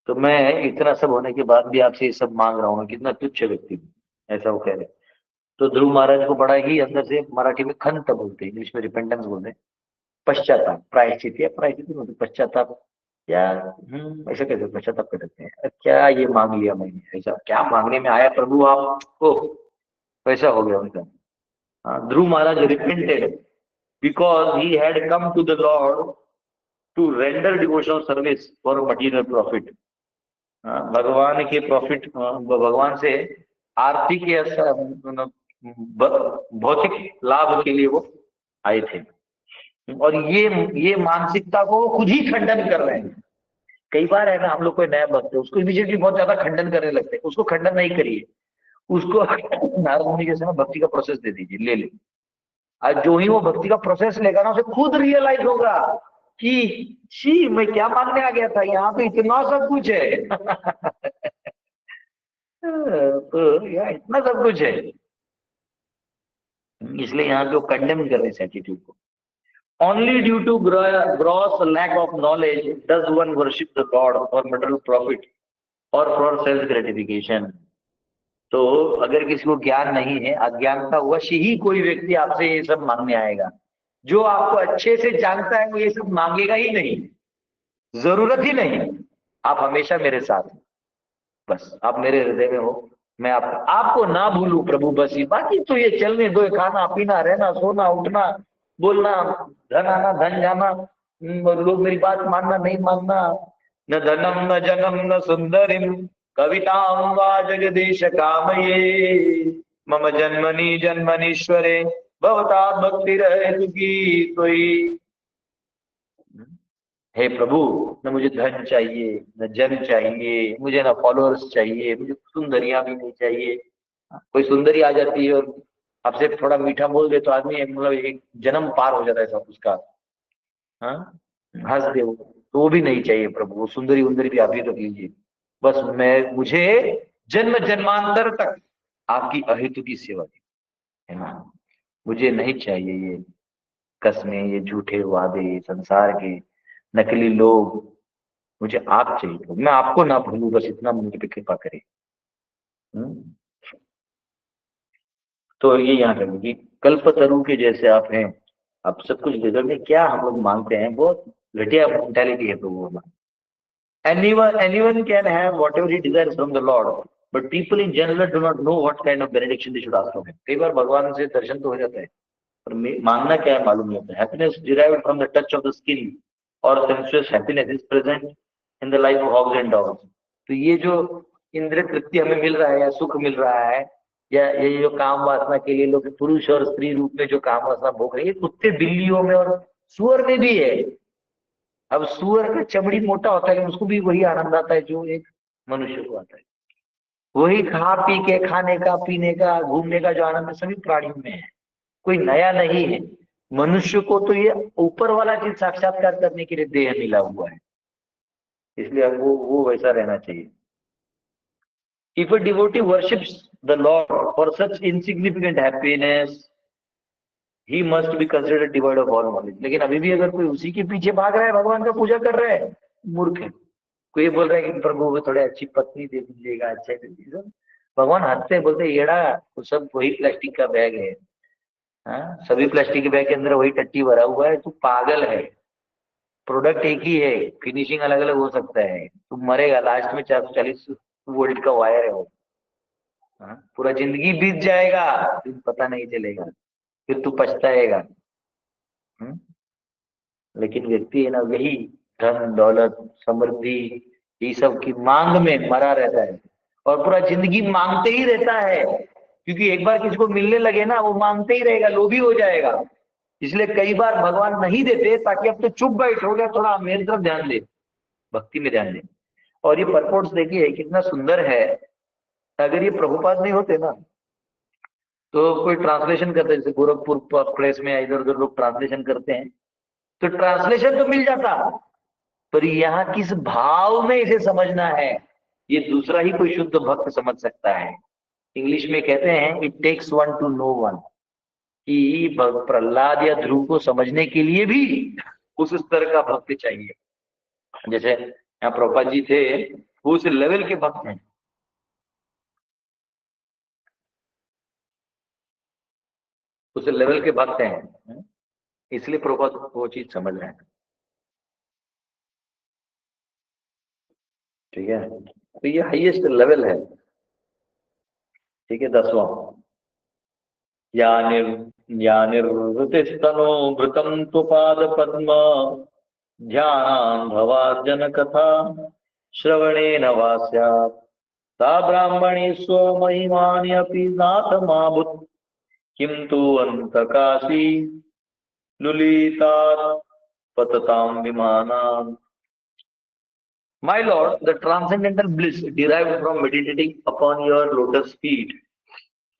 तो मैं इतना सब होने के बाद भी आपसे ये सब मांग रहा हूँ, कितना तुच्छ व्यक्ति हूँ, ऐसा वो कह रहे। तो ध्रुव महाराज को बड़ा ही अंदर से, मराठी में खंत बोलते हैं, इंग्लिश में रिपेंटेंस बोलते हैं, पश्चाताप, प्रायश्चित या प्रायश्चित बोलते, पश्चाताप या ऐसा कैसे पश्चाताप कर सकते हैं, क्या ये मांग लिया मैंने, ऐसा क्या मांगने में आया प्रभु आपको, वैसा हो गया उनका। Dhruva Maharaj repented because he had come to the Lord to render devotional service for material profit. भगवान के प्रॉफिट, भगवान से आर्थिक या भौतिक लाभ के लिए वो आए थे। और ये मानसिकता को वो खुद ही खंडन कर रहे हैं। कई बार है ना, हम लोग कोई नया भक्त है, उसको इमीडिएटली बहुत ज्यादा खंडन करने लगते हैं। उसको खंडन नहीं करिए, उसको नारद मुनि जैसे ना भक्ति का प्रोसेस दे दीजिए, ले ले। आज जो ही वो भक्ति का प्रोसेस लेगा ना, उसे खुद रियलाइज होगा कि शी मैं क्या मांगने आ गया था, यहाँ पे इतना सब कुछ है। तो यहाँ इतना सब कुछ है, इसलिए यहाँ पे वो कंडेम कर रहे हैं एटीट्यूड को। Only due to gross lack of knowledge does one worship the God for material profit or for self gratification। तो अगर किसी को ज्ञान नहीं है, अज्ञानता वश ही कोई व्यक्ति आपसे ये सब मांगने आएगा। जो आपको अच्छे से जानता है वो ये सब मांगेगा ही नहीं, जरूरत ही नहीं। आप हमेशा मेरे साथ हो, बस आप मेरे हृदय में हो, मैं आपको ना भूलूं प्रभु, बस ही। बाकी तो ये चलने दो, खाना पीना रहना सोना उठना बोलना, धन आना धन जाना, लोग मेरी बात मानना नहीं मानना, न धनम न जनम न सुंदरिम कविताम वा जगदीश कामये मम जन्मनि जन्मनीश्वरे भवता भक्ति रहे की कोई। हे प्रभु, न मुझे धन चाहिए, न जन चाहिए, मुझे ना फॉलोअर्स चाहिए, मुझे सुंदरियां भी नहीं चाहिए। कोई सुंदरी आ जाती है और आपसे थोड़ा मीठा बोल दे तो आदमी मतलब एक जन्म पार हो जाता है सब उसका, हाँ हंस दे तो वो भी नहीं चाहिए प्रभु, वो सुंदरी उंदरी भी आप ही रख लीजिए, बस मुझे जन्म जन्मांतर तक आपकी अहेतु की सेवा की, है ना। मुझे नहीं चाहिए ये कसमें, ये झूठे वादे, संसार के नकली लोग, मुझे आप चाहिए। तो मैं आपको ना भूलूं, बस इतना मुझे पे कृपा करे। तो ये यहाँ करेंगे कि कल्पतरु के जैसे आप हैं, आप सब कुछ दे दोगे, क्या हम लोग मांगते हैं, बहुत घटिया मेंटालिटी है प्रभु। Anyone can have whatever he desires from the Lord, but people in general do not know what kind of benediction they should ask from him। कई बार भगवान से दर्शन तो हो जाता है, पर मांगना क्या है मालूम नहीं होता। Happiness derived from the touch of the skin or sensuous happiness is present in the life of hogs and dogs। तो ये जो इंद्रिय तृप्ति हमें मिल रहा है या सुख मिल रहा है, या ये जो काम वासना के लिए लोग पुरुष और स्त्री रूप में जो काम वासना भोग रहे हैं, कुत्ते बिल्लियों में और सुअर में भी है। अब सुअर का चमड़ी मोटा होता है, उसको भी वही आनंद आता है जो एक मनुष्य को आता है। वही खा पी के, खाने का पीने का घूमने का जो आनंद सभी प्राणियों में है, कोई नया नहीं है। मनुष्य को तो ये ऊपर वाला चीज साक्षात्कार करने के लिए देह मिला हुआ है, इसलिए वो वैसा रहना चाहिए। If a devotee worships the Lord for such insignificant happiness, he must be considered devoid of all knowledge। लेकिन अभी भी अगर कोई उसी के पीछे भाग रहा है, भगवान का पूजा कर रहा है, मूर्ख है। कोई ये बोल रहा है कि प्रभु को थोड़ी अच्छी पत्नी दे दीजिएगा, अच्छा दे दीजिएगा, भगवान हंसते हैं, बोलते येड़ा, तो सब वही प्लास्टिक का बैग है। हाँ, सभी प्लास्टिक के बैग के अंदर वही टट्टी भरा हुआ है, तू पागल है। प्रोडक्ट एक ही है, फिनिशिंग अलग अलग हो सकता है, तू मरेगा लास्ट में 440 वोल्ट का वायर है वो। हाँ, पूरा जिंदगी बीत जाएगा, फिर पता नहीं चलेगा, फिर तू पछताएगा। लेकिन व्यक्ति है ना, यही धन दौलत समृद्धि ये सब की मांग में मरा रहता है, और पूरा जिंदगी मांगते ही रहता है, क्योंकि एक बार किसी को मिलने लगे ना, वो मांगते ही रहेगा, लोभी हो जाएगा। इसलिए कई बार भगवान नहीं देते ताकि अब तो चुप बैठो गया, थोड़ा मेरी तरफ ध्यान दे, भक्ति में ध्यान दे। और ये परपोर्ट्स देखिए कितना सुंदर है। अगर ये प्रभुपाद नहीं होते ना, तो कोई ट्रांसलेशन करते, जैसे गोरखपुर प्रेस में इधर उधर लोग ट्रांसलेशन करते हैं, तो ट्रांसलेशन तो मिल जाता, पर यहाँ किस भाव में इसे समझना है ये दूसरा ही कोई शुद्ध भक्त समझ सकता है। इंग्लिश में कहते हैं it takes one to know one, कि प्रहलाद या ध्रुव को समझने के लिए भी उस स्तर का भक्त चाहिए। जैसे यहाँ प्रभुपाद जी थे, वो उस लेवल के भक्त हैं। उस लेवल के भक्त हैं, इसलिए प्रभुपाद वो चीज समझ रहे हैं। ठीक है, तो ये हाईएस्ट लेवल है। ठीक है, 10वां, यानिर्वृतिस्तनो भृतम तुपाद पद्म ध्यान भवार्जन कथा श्रवणेन वा स्यात् सा ब्राह्मणी स्वमहिमानि अपि नाथमाभूत् किं तु अन्तकाशी लुलितात् पततां विमानान्। My Lord, the transcendental bliss derived from meditating upon your lotus feet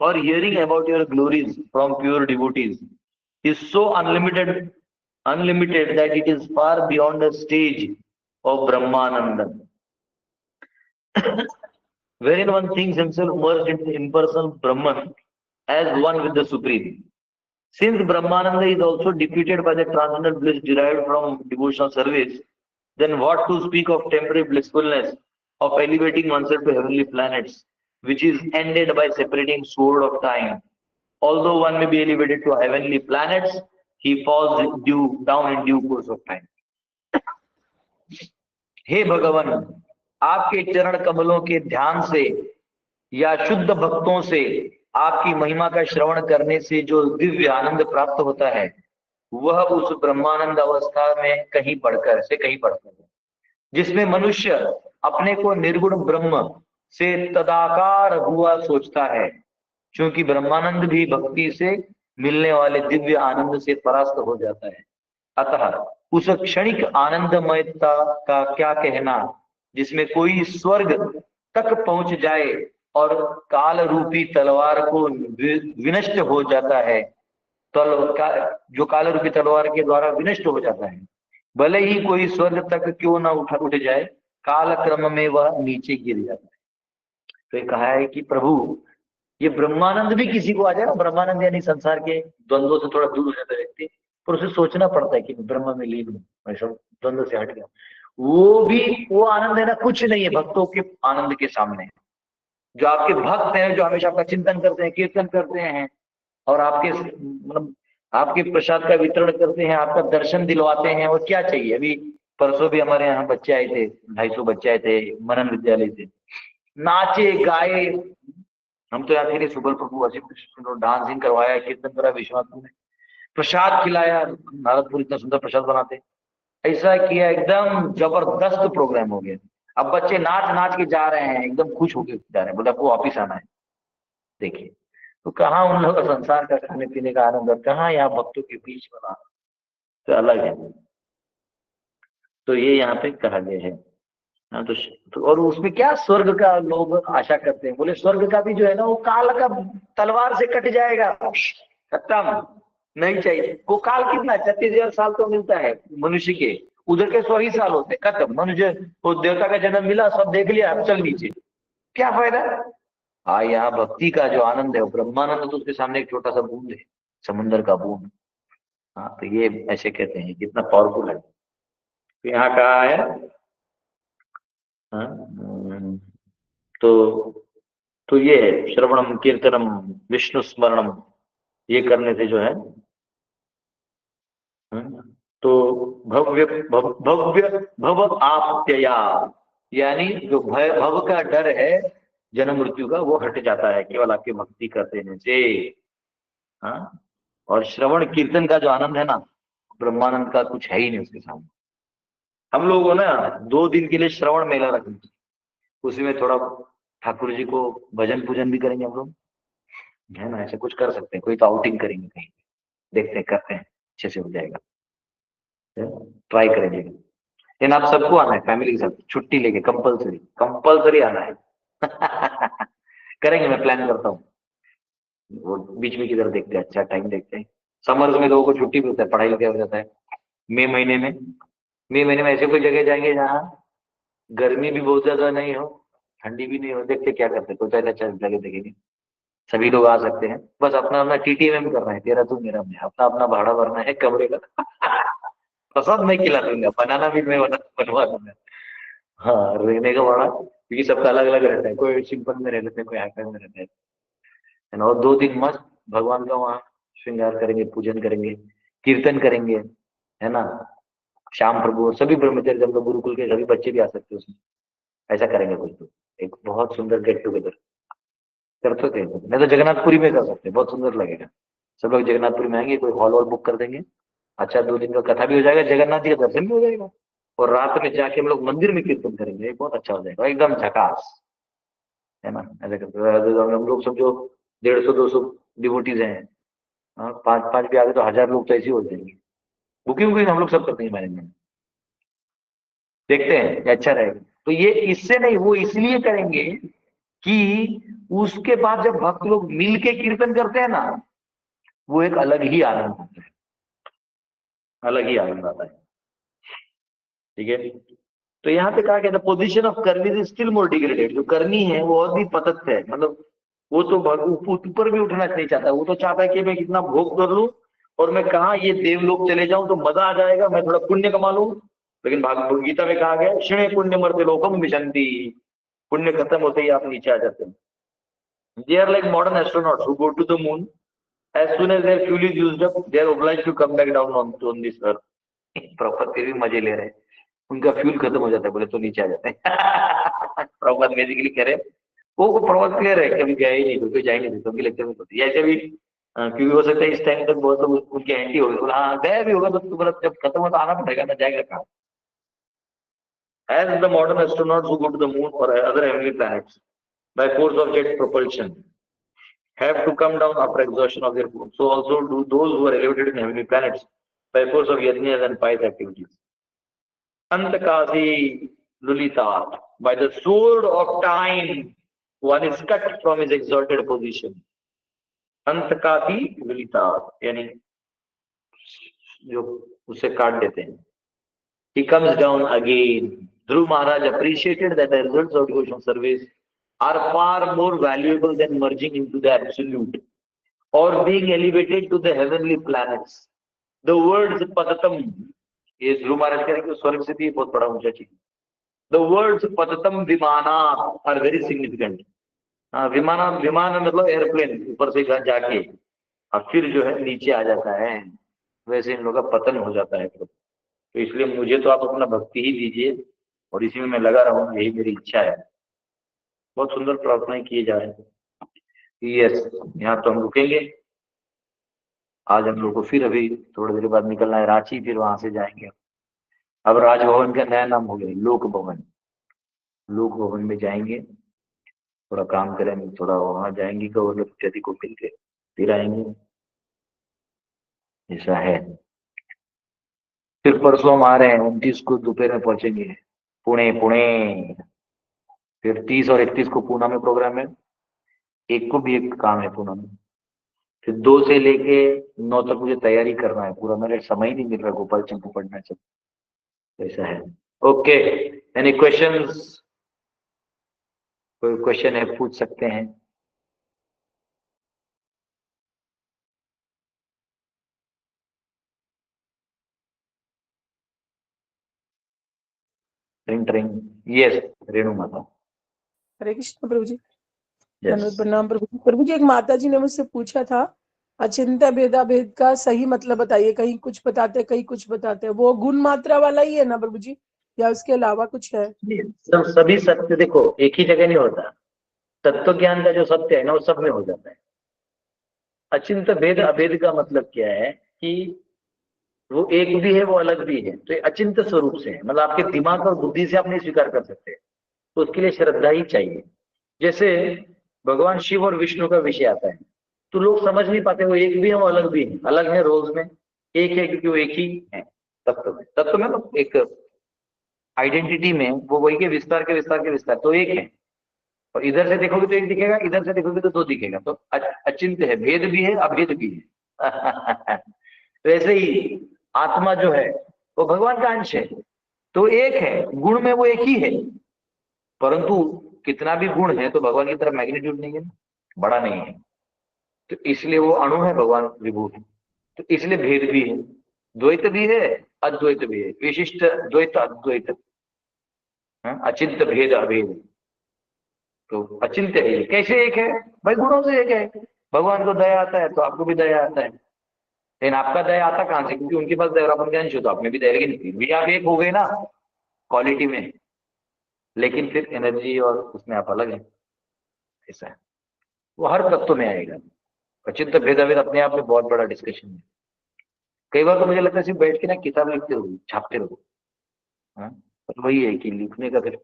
or hearing about your glories from pure devotees is so unlimited that it is far beyond the stage of Brahmananda, wherein one thinks himself merged into the impersonal Brahman as one with the Supreme. Since Brahmananda is also defeated by the transcendental bliss derived from devotional service, then what to speak of temporary blissfulness of elevating oneself to heavenly planets, which is ended by separating sword of time. Although one may be elevated to heavenly planets, he falls down in due course of time. हे भगवान, आपके चरण कमलों के ध्यान से या शुद्ध भक्तों से आपकी महिमा का श्रवण करने से जो दिव्य आनंद प्राप्त होता है, वह उस ब्रह्मानंद अवस्था में कहीं बढ़कर है, जिसमें मनुष्य अपने को निर्गुण ब्रह्म से तदाकार हुआ सोचता है, क्योंकि ब्रह्मानंद भी भक्ति से मिलने वाले दिव्य आनंद से परास्त हो जाता है। अतः उस क्षणिक आनंदमयता का क्या कहना, जिसमें कोई स्वर्ग तक पहुंच जाए और काल रूपी तलवार को विनष्ट हो जाता है, जो काल रूपी तलवार के द्वारा विनष्ट हो जाता है, भले ही कोई स्वर्ग तक क्यों ना उठ जाए, काल क्रम में वह नीचे गिर जाता है। तो ये कहा है कि प्रभु, ये ब्रह्मानंद भी किसी को आ जाए, ब्रह्मानंद यानी संसार के द्वंद्वों से थोड़ा दूर हो जाता है व्यक्ति, पर उसे सोचना पड़ता है कि ब्रह्म में लीन हूं, मैं सब द्वंद्व से हट गया, वो भी वो आनंद है ना, कुछ नहीं है भक्तों के आनंद के सामने। जो आपके भक्त हैं, जो हमेशा आपका चिंतन करते हैं, कीर्तन करते हैं, और आपके मतलब आपके प्रसाद का वितरण करते हैं, आपका दर्शन दिलवाते हैं, और क्या चाहिए। अभी परसों भी हमारे यहाँ बच्चे आए थे, 250 बच्चे आए थे, मनन विद्यालय से, नाचे गाए। हम तो यहाँ थे सुबल प्रभु डांसिंग करवाया, कीर्तन करा, विश्वास ने प्रसाद खिलाया, नारदपुर इतना सुंदर प्रसाद बनाते, ऐसा किया, एकदम जबरदस्त प्रोग्राम हो गया। अब बच्चे नाच नाच के जा रहे हैं, एकदम खुश होके जा रहे हैं, बोले आपको वापिस आना है। देखिए, तो कहाँ उन लोगों का संसार का खाने पीने का आनंद, और कहाँ यहाँ भक्तों के बीच बना, तो अलग है। तो ये यहाँ पे कहा गया है। हाँ, तो और उसमें क्या स्वर्ग का लोग आशा करते हैं, बोले स्वर्ग का भी जो है ना, वो काल का तलवार से कट जाएगा, खत्म, नहीं चाहिए। वो काल कितना 36,000 साल तो मिलता है मनुष्य के, उधर के 100 ही साल होते, खत्म। मनुष्य वो देवता का जन्म मिला, सब देख लिया, अब चल नीचे, क्या फायदा। हाँ, यहाँ भक्ति का जो आनंद है, वो ब्रह्मानंद तो उसके सामने एक छोटा सा बूंद है, समुन्द्र का बूंद। हाँ, तो ये ऐसे कहते हैं कितना पावरफुल है। तो यहाँ कहा है, हाँ, तो ये है श्रवणम कीर्तनम विष्णु स्मरणम, ये करने से जो है, तो भव्य भव आप्त्यया, यानी जो भव का डर है जन्म मृत्यु का, वो हट जाता है केवल आपकी भक्ति कर देने से। हाँ, और श्रवण कीर्तन का जो आनंद है ना, ब्रह्मानंद का कुछ है ही नहीं उसके सामने। हम लोग को ना 2 दिन के लिए श्रवण मेला रखेंगे, उसी में थोड़ा ठाकुर जी को भजन पूजन भी करेंगे हम लोग, है ना, ऐसे कुछ कर सकते हैं, कोई तो आउटिंग करेंगे कहीं, देखते हैं, करते हैं। अच्छे से हो जाएगा। ट्राई करेंगे। लेकिन आप सबको आना है, फैमिली के साथ छुट्टी लेके, कंपलसरी कंपलसरी आना है। करेंगे, मैं प्लान करता हूँ। वो बीच में किधर देखते हैं, अच्छा टाइम देखते हैं। समर्स में लोगों को छुट्टी भी होता है, पढ़ाई लिखाई हो जाता है। मई महीने में, मई महीने में ऐसे कोई जगह जाएंगे जहाँ गर्मी भी बहुत ज्यादा नहीं हो, ठंडी भी नहीं हो। देखते क्या करते, कोई पहले अच्छा जगह देखेंगे। सभी लोग आ सकते हैं, बस अपना अपना TTM करना है, तेरा तू मेरा मैं, अपना अपना भाड़ा भरना है कमरे का। तो सब मैं खिला दूंगा, बनाना भी मैं बनवा दूंगा। हाँ, रहने का भाड़ा क्योंकि सबका अलग अलग रहता है, कोई सिंपल में रह लेते हैं, कोई हाई में रहता है ना। और 2 दिन मस्त भगवान का वहाँ श्रृंगार करेंगे, पूजन करेंगे, कीर्तन करेंगे, है ना। श्याम प्रभु और सभी ब्रह्मचर्य, हम लोग गुरुकुल के सभी बच्चे भी आ सकते हैं उसमें। ऐसा करेंगे कुछ तो, एक बहुत सुंदर गेट टुगेदर करते थे। नहीं तो जगन्नाथपुरी में कर सकते हैं, बहुत सुंदर लगेगा। सब लोग जगन्नाथपुरी में आएंगे, कोई हॉल वॉल बुक कर देंगे। अच्छा, 2 दिन का कथा भी हो जाएगा, जगन्नाथ जी का दर्शन भी हो जाएगा, और रात में जाके हम लोग मंदिर में कीर्तन करेंगे, ये बहुत अच्छा हो जाएगा, एकदम झकास, है ना। ऐसा करते हम लोग समझो 150-200 डिवोटीज हैं। हाँ, 5-5 भी आ गए तो 1000 लोग तो ऐसे ही हो जाएंगे। बुकिंग वुकिंग हम लोग सब करते हैं मैनेजमेंट। देखते हैं, ये अच्छा रहेगा। तो ये इससे नहीं, वो इसलिए करेंगे कि उसके बाद जब भक्त लोग मिल के कीर्तन करते हैं ना, वो एक अलग ही आनंद होता है, अलग ही आनंद आता है। ठीक है। तो यहाँ पे कहा गया था, पोजीशन ऑफ करनी इज स्टिल मोर डिग्रेडेड। जो करनी है वो और भी पतत है, मतलब वो तो ऊपर भी उठना नहीं चाहता, वो तो चाहता है कि मैं कितना भोग कर लूं और मैं कहा ये देवलोक चले जाऊं तो मजा आ जाएगा, मैं थोड़ा पुण्य कमा लूं। लेकिन भागवत गीता में कहा गया, क्षणे पुण्य मर्ते लोकम विशंति, पुण्य खत्म होते ही आप नीचे आ जाते हैं। They are like modern astronauts who go to the moon, as soon as their fuel is used up, they are obliged to come back down on this earth. Proper फिर भी मजे ले रहे हैं, उनका फ्यूल खत्म हो जाता है, बोले तो नीचे आ जाते हैं। प्रॉपर बेसिकली कह रहे हैं, वो प्रॉपर क्लियर है, कभी गए ही नहीं, तो जाएंगे नहीं, तो लेक्चर में होती है ऐसे भी। क्योंकि हो सकता है इस टाइम तक बहुत लोग उनके एंटी हो गए, बोला हाँ गया भी होगा तो तुम्हारा जब खत्म हो तो आना पड़ेगा ना, जाएगा कहाँ। As the modern astronauts who go to the moon or other heavenly planets by force of jet propulsion have to come down after exhaustion of their food, so also do those who are elevated in heavenly planets by force of yajnas and pious activities. Antakasi Lulita, by the sword of time, one is cut from his exalted position. Antakasi Lulita, यानी जो उसे काट देते हैं. He comes down again. Dhruv Maharaj appreciated that the results of devotional service are far more valuable than merging into the absolute or being elevated to the heavenly planets. The words Patatam, ये ध्रुव महाराज कह रहे हैं कि स्वर्ग से भी बहुत बड़ा ऊंचा चीज. The words Patatam Vimana are very significant. विमान मतलब एयरप्लेन ऊपर से जाके और फिर जो है नीचे आ जाता है, वैसे इन लोगों का पतन हो जाता है. तो इसलिए मुझे तो आप अपना भक्ति ही दीजिए और इसी में मैं लगा रहूं, यही मेरी इच्छा है. बहुत सुंदर प्रार्थनाएं किए जा रहे हैं. यस, यहाँ तो हम रुकेंगे. आज हम लोग को फिर अभी थोड़ी देर बाद निकलना है रांची, फिर वहां से जाएंगे. अब राजभवन का नया नाम हो गया लोक भवन. लोक भवन में जाएंगे, थोड़ा काम करेंगे, थोड़ा वहां जाएंगे गवर्नर इत्यादि को मिल के फिर आएंगे. ऐसा है. फिर परसों हम आ रहे हैं 29 को दोपहर में पहुंचेंगे पुणे. फिर 30 और 31 को पूना में प्रोग्राम है. एक को भी एक काम है पूना में. फिर 2 से लेके 9 तक मुझे तैयारी करना है पूरा, मेरे समय ही नहीं मिल रहा गोपाल चंपू पढ़ना चाहिए. ऐसा है. Okay, any questions? कोई क्वेश्चन है पूछ सकते हैं. ट्रिंग यस, रेणु माता. हरे कृष्ण प्रभु जी. यस. प्रणाम प्रभु जी. प्रभु जी, एक माता जी ने मुझसे पूछा था अचिंत्य भेदा भेद का सही मतलब बताइए. कहीं कुछ बताते, कहीं कुछ बताते. वो गुण मात्रा वाला ही है ना प्रभु जी, या उसके अलावा कुछ है? सभी सत्य देखो एक ही जगह नहीं होता. तत्व ज्ञान का जो सत्य है ना वो सब में हो जाता है. अचिंत्य भेद अभेद का मतलब क्या है कि वो एक भी है, वो अलग भी है. तो अचिंत्य स्वरूप से है, मतलब आपके दिमाग और बुद्धि से आप नहीं स्वीकार कर सकते, तो उसके लिए श्रद्धा ही चाहिए. जैसे भगवान शिव और विष्णु का विषय आता है तो लोग समझ नहीं पाते, वो एक भी है वो अलग भी है. अलग है रोज में, एक है क्योंकि वो एक ही है तत्व में। तत्व में तो एक आइडेंटिटी में वो वही के विस्तार के विस्तार के विस्तार, तो एक है। और इधर से देखोगे तो एक दिखेगा, इधर से देखोगे तो दो दिखेगा, तो अचिंत्य है, भेद भी है अभेद भी है। वैसे ही आत्मा जो है वो भगवान का अंश है, तो एक है, गुण में वो एक ही है, परंतु कितना भी गुण है तो भगवान की तरफ मैग्नीट्यूड नहीं है, बड़ा नहीं है, तो इसलिए वो अणु है, भगवान विभू है, तो इसलिए भेद भी है, द्वैत भी है, अद्वैत भी है, विशिष्ट द्वैत अद्वैत, अचिंत भेद अभेद। तो अचिंत्य है, कैसे एक है भाई? गुणों से एक है। भगवान को दया आता है तो आपको भी दया आता है, लेकिन आपका दया आता कहां से? क्योंकि उनके पास दयापन का अंश हो, तो आप में भी दया की नहीं थी, भी आप एक हो गए ना क्वालिटी में, लेकिन फिर एनर्जी और उसमें आप अलग है। ऐसा है, वो हर तत्व में आएगा। अचिंत भेदाभेद अपने आप में बहुत बड़ा डिस्कशन है। कई बार तो मुझे लगता है सिर्फ बैठ के ना किताब लिखते रहो, छापते रहो। हाँ, पर वही है कि लिखने का फिर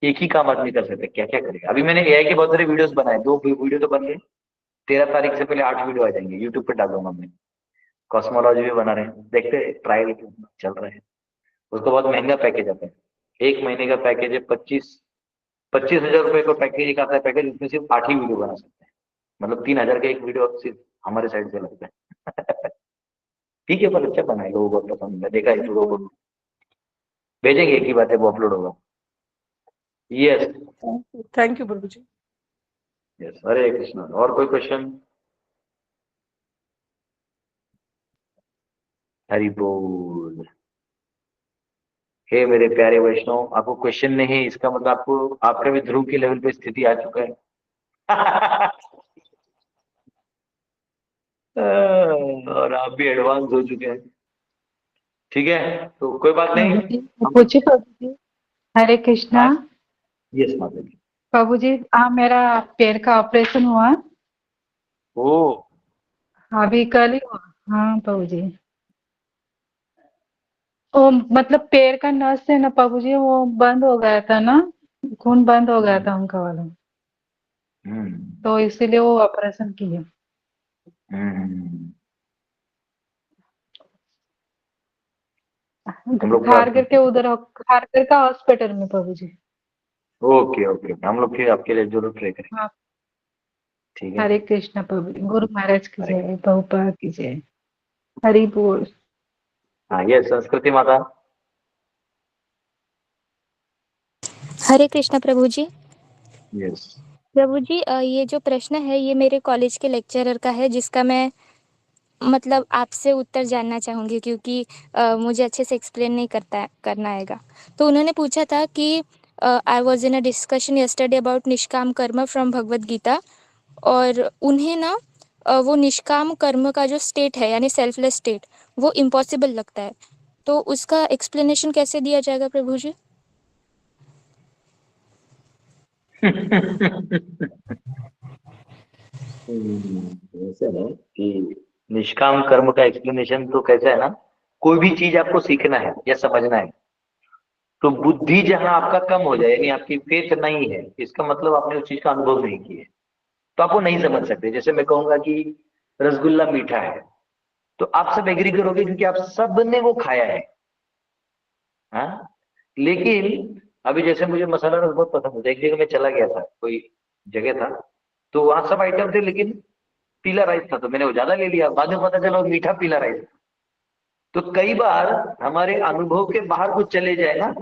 एक ही काम आदमी कर सकता है, क्या क्या करेगा। अभी मैंने एआई के बहुत सारे वीडियोस बनाए, 2 वीडियो तो बन गए, 13 तारीख से पहले 8 वीडियो आ जाएंगे, यूट्यूब पे डालूंगा मैं। कॉस्मोलॉजी भी बना रहे हैं, देखते हैं, ट्रायल चल रहा है। उसको बहुत महंगा पैकेज आता है, 1 महीने का पैकेज है, 25,000 रुपए का पैकेज, एक आता है पैकेज, उसमें सिर्फ 8 ही वीडियो बना सकते हैं। मतलब 3,000 का एक वीडियो सिर्फ हमारे साइड से लगता है। ठीक है, पर अच्छा बनाए, लोगों को पसंद है, देखा है तो लोगों को भेजेंगे, एक ही बात है, वो अपलोड होगा। Yes thank you Prabhu ji. Yes, Hare Krishna. और कोई क्वेश्चन? हरि बोल। हे मेरे प्यारे वैष्णव, आपको क्वेश्चन नहीं है, इसका मतलब आपको आपका भी ध्रुव के लेवल पे स्थिति आ चुका है। और आप भी एडवांस हो चुके हैं। ठीक है, तो कोई बात नहीं। पूछे प्रभु जी। हरे कृष्णा। यस माता जी। प्रभु जी, हाँ, मेरा पैर का ऑपरेशन हुआ, ओ, अभी कल ही हुआ। हाँ प्रभु जी, वो मतलब पैर का नस है ना प्रभु जी, वो बंद हो गया था ना, खून बंद हो गया था उनका वाला, हम्म तो इसीलिए वो ऑपरेशन किए। हम्म। हम लोग खारगर के प्रार्थना। उधर, खारगर का हॉस्पिटल में प्रभु जी। ओके ओके, हम लोग फिर आपके लिए जरूर प्रे करेंगे। हाँ, ठीक है। हरे कृष्णा प्रभु जी, गुरु महाराज की हरे। जय, प्रभुपाद की जय, हरि बोल। हाँ, ये संस्कृति माता। हरे कृष्णा प्रभु जी। यस। प्रभु जी, ये जो प्रश्न है ये मेरे कॉलेज के लेक्चरर का है, जिसका मैं मतलब आपसे उत्तर जानना चाहूँगी, क्योंकि मुझे अच्छे से एक्सप्लेन नहीं करना आएगा। तो उन्होंने पूछा था कि I was in a discussion yesterday about निष्काम कर्म फ्रॉम भगवद गीता, और उन्हें ना वो निष्काम कर्म का जो स्टेट है यानी सेल्फलेस स्टेट, वो इम्पॉसिबल लगता है। तो उसका एक्सप्लेनेशन कैसे दिया जाएगा प्रभु जी? ऐसा है कि निष्काम कर्म का एक्सप्लेनेशन तो कैसा है ना, कोई भी चीज आपको सीखना है या समझना है, तो बुद्धि जहां आपका कम हो जाए, यानी आपकी फेथ नहीं है, इसका मतलब आपने उस चीज का अनुभव नहीं किया है, तो आपको नहीं समझ सकते। जैसे मैं कहूंगा कि रसगुल्ला मीठा है, तो आप सब एग्री करोगे क्योंकि आप सब ने वो खाया है। हाँ, लेकिन अभी जैसे मुझे मसाला रस बहुत पसंद है, एक जगह मैं चला गया था, कोई जगह था, तो वहां सब आइटम थे, लेकिन पीला राइस था, तो मैंने वो ज्यादा ले लिया, बाद में पता चला वो मीठा पीला राइस। तो कई बार हमारे अनुभव के बाहर कुछ चले जाए ना,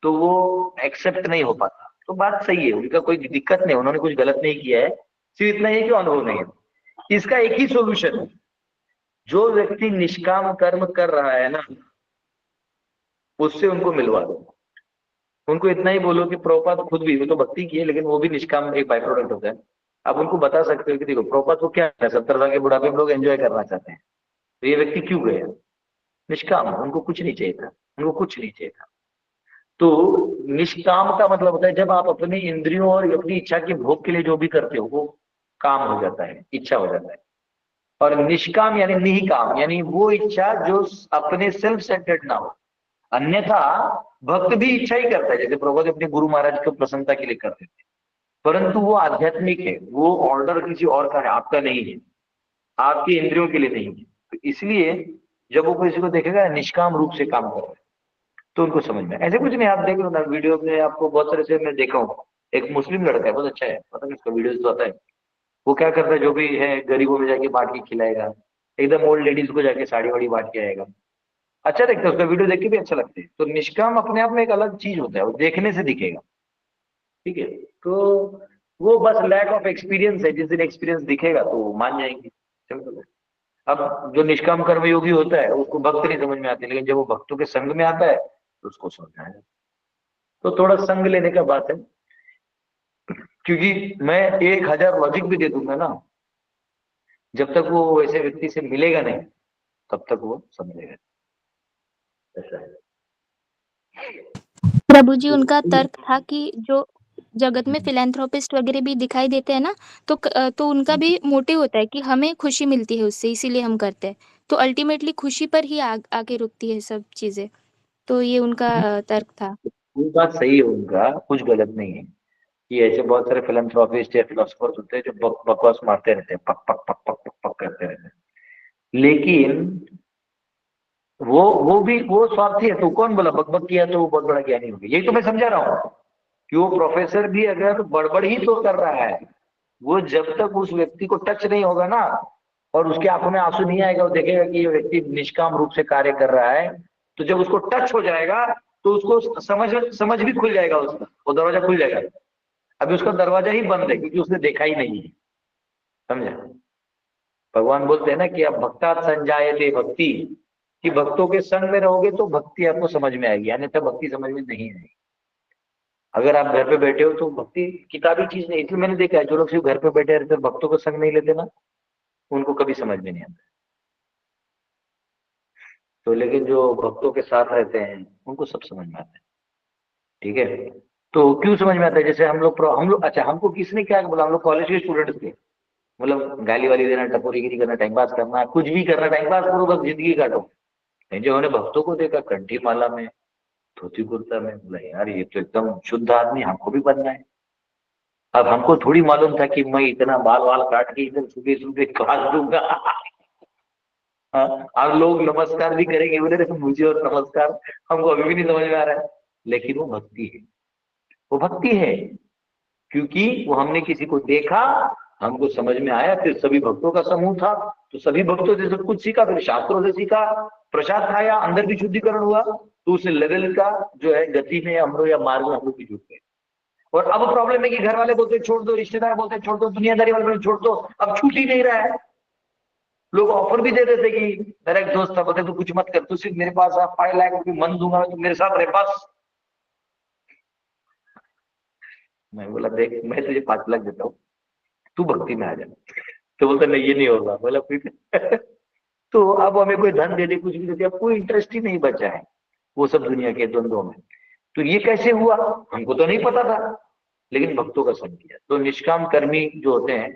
तो वो एक्सेप्ट नहीं हो पाता। तो बात सही है, उनका कोई दिक्कत नहीं, उन्होंने कुछ गलत नहीं किया है, सिर्फ इतना ही है कि अनुभव नहीं है। इसका एक ही सोल्यूशन है, जो व्यक्ति निष्काम कर्म कर रहा है ना, उससे उनको मिलवा दो। उनको इतना ही बोलो कि प्रभुपाद खुद भी, वो तो भक्ति की है, लेकिन वो भी निष्काम एक बाय प्रोडक्ट होता है। आप उनको बता सकते हो कि देखो प्रभुपाद को क्या है, 70 साल के बुढ़ापे में लोग एंजॉय करना चाहते हैं, तो ये व्यक्ति क्यों गया? निष्काम, उनको कुछ नहीं चाहिए था, उनको कुछ नहीं चाहिए था। तो निष्काम का मतलब होता है जब आप अपनी इंद्रियों और अपनी इच्छा के भोग के लिए जो भी करते हो वो काम हो जाता है, इच्छा हो जाता है। और निष्काम यानी निहिकाम, यानी वो इच्छा जो अपने सेल्फ सेंटर्ड ना हो। अन्यथा भक्त भी इच्छा ही करता है, जैसे प्रभुपाद अपने गुरु महाराज को प्रसन्नता के लिए करते थे, परंतु वो आध्यात्मिक है, वो ऑर्डर किसी और का है, आपका नहीं है, आपकी इंद्रियों के लिए नहीं है। तो इसलिए जब वो किसी को देखेगा निष्काम रूप से काम कर रहा है तो उनको समझ में, ऐसे कुछ नहीं, आप देख लो ना वीडियो में, आपको बहुत सारे से मैं देखा हूँ। एक मुस्लिम लड़का है, बहुत अच्छा है, पता नहीं उसका वीडियो तो आता है। वो क्या करता है, जो भी है गरीबों में जाके बांट के खिलाएगा, एकदम ओल्ड लेडीज को जाके साड़ी वाड़ी बांट के आएगा। अच्छा लगता है, उसका वीडियो देख के भी अच्छा लगता है। तो निष्काम अपने आप में एक अलग चीज होता है, वो देखने से दिखेगा, ठीक है। तो वो बस लैक ऑफ एक्सपीरियंस है, जिस दिन एक्सपीरियंस दिखेगा तो वो मान जाएंगे, सिंपल है। अब जो निष्काम कर्मयोगी होता है उसको भक्त नहीं समझ में आते, लेकिन जब वो भक्तों के संग में आता है तो उसको समझ में आएगा। तो थोड़ा संग लेने का बात है, क्योंकि मैं 1000 लॉजिक भी दे दूंगा ना, जब तक वो वैसे व्यक्ति से मिलेगा नहीं तब तक वो समझेगा, ऐसा है। प्रभु जी, उनका तर्क था कि जो जगत में फिलैंथ्रोपिस्ट वगैरह भी दिखाई देते हैं ना, तो उनका भी मोटिव होता है कि हमें खुशी मिलती है उससे, इसीलिए हम करते हैं। तो अल्टीमेटली खुशी पर ही आके रुकती है सब चीजें। तो ये उनका तर्क था। वो बात सही है, उनका कुछ गलत नहीं है। ये ऐसे बहुत सारे फिलैंथ्रोपिस्ट या फिलोसफर्स होते हैं जो बकवास मारते रहते हैं, पक पक पक पक पक पक करते रहते हैं, लेकिन वो स्वार्थी है। तो कौन बोला बकबक किया तो वो बहुत बड़ा ज्ञानी हो गया? यही तो मैं समझा रहा हूँ कि वो प्रोफेसर भी अगर बड़बड़ ही तो कर रहा है, वो जब तक उस व्यक्ति को टच नहीं होगा ना, और उसके आंखों में आंसू नहीं आएगा, वो देखेगा कि ये व्यक्ति निष्काम रूप से कार्य कर रहा है, तो जब उसको टच हो जाएगा तो उसको समझ समझ भी खुल जाएगा, उसका वो दरवाजा खुल जाएगा। अभी उसका दरवाजा ही बंद है क्योंकि उसने देखा ही नहीं है, समझा? भगवान बोलते हैं ना कि अब भक्ता संजायते भक्ति, कि भक्तों के संग में रहोगे तो भक्ति आपको समझ में आएगी, अन्यथा भक्ति समझ में नहीं आएगी। अगर आप घर पे बैठे हो तो भक्ति किताबी चीज नहीं, इसलिए मैंने देखा है जो लोग सिर्फ घर पे बैठे रहते हैं भक्तों को संग नहीं लेते ना, उनको कभी समझ में नहीं आता। तो लेकिन जो भक्तों के साथ रहते हैं उनको सब समझ में आता है, ठीक है। तो क्यों समझ में आता है? जैसे हम लोग अच्छा, हमको किसने क्या बोला, हम लोग कॉलेज के स्टूडेंट्स थे, मतलब गाली वाली देना, टपोरीगिरी करना, टाइम पास करना, कुछ भी करना, टाइम पास करो बस, जिंदगी काटो। नहीं, जो उन्होंने भक्तों को देखा कंठी माला में, धोती कुर्ता में, बोला यार ये तो एकदम शुद्ध आदमी, हमको भी बनना है। अब हमको थोड़ी मालूम था कि मैं इतना बाल वाल काट के इधर सुबह सुबह क्लास दूंगा। हाँ, और लोग नमस्कार भी करेंगे, बोले देखो मुझे और नमस्कार, हमको अभी भी नहीं समझ में आ रहा है। लेकिन वो भक्ति है, वो भक्ति है, क्योंकि वो हमने किसी को देखा, हमको समझ में आया, फिर सभी भक्तों का समूह था, तो सभी भक्तों से सब कुछ सीखा, फिर शास्त्रों से सीखा, प्रसाद खाया, अंदर भी शुद्धिकरण हुआ, तो उस लेवल का जो है गति में हम लोग या मार्ग में हम लोग भी जुट गए। और अब प्रॉब्लम है कि घर वाले बोलते छोड़ दो, रिश्तेदार बोलते छोड़ दो, दुनियादारी वाले बोलते छोड़ दो, अब छूट ही नहीं रहा है। लोग ऑफर भी दे रहे थे कि मेरा एक दोस्त था, बोलते तू कुछ मत कर, तू सिर्फ मेरे पास 5 लाख रुपये मन दूंगा, तो मेरे साथ रहे बस। मैं बोला देख, मैं तुझे 5 लाख देता हूँ, तू भक्ति में आ जा। तो बोलता नहीं ये नहीं होगा, बोला फिर तो अब हमें कोई धन दे दे, कुछ भी दे दे, अब कोई इंटरेस्ट ही नहीं बचा है वो सब दुनिया के द्वंद्वों में। तो ये कैसे हुआ, हमको तो नहीं पता था, लेकिन भक्तों का संग किया। तो निष्काम कर्मी जो होते हैं,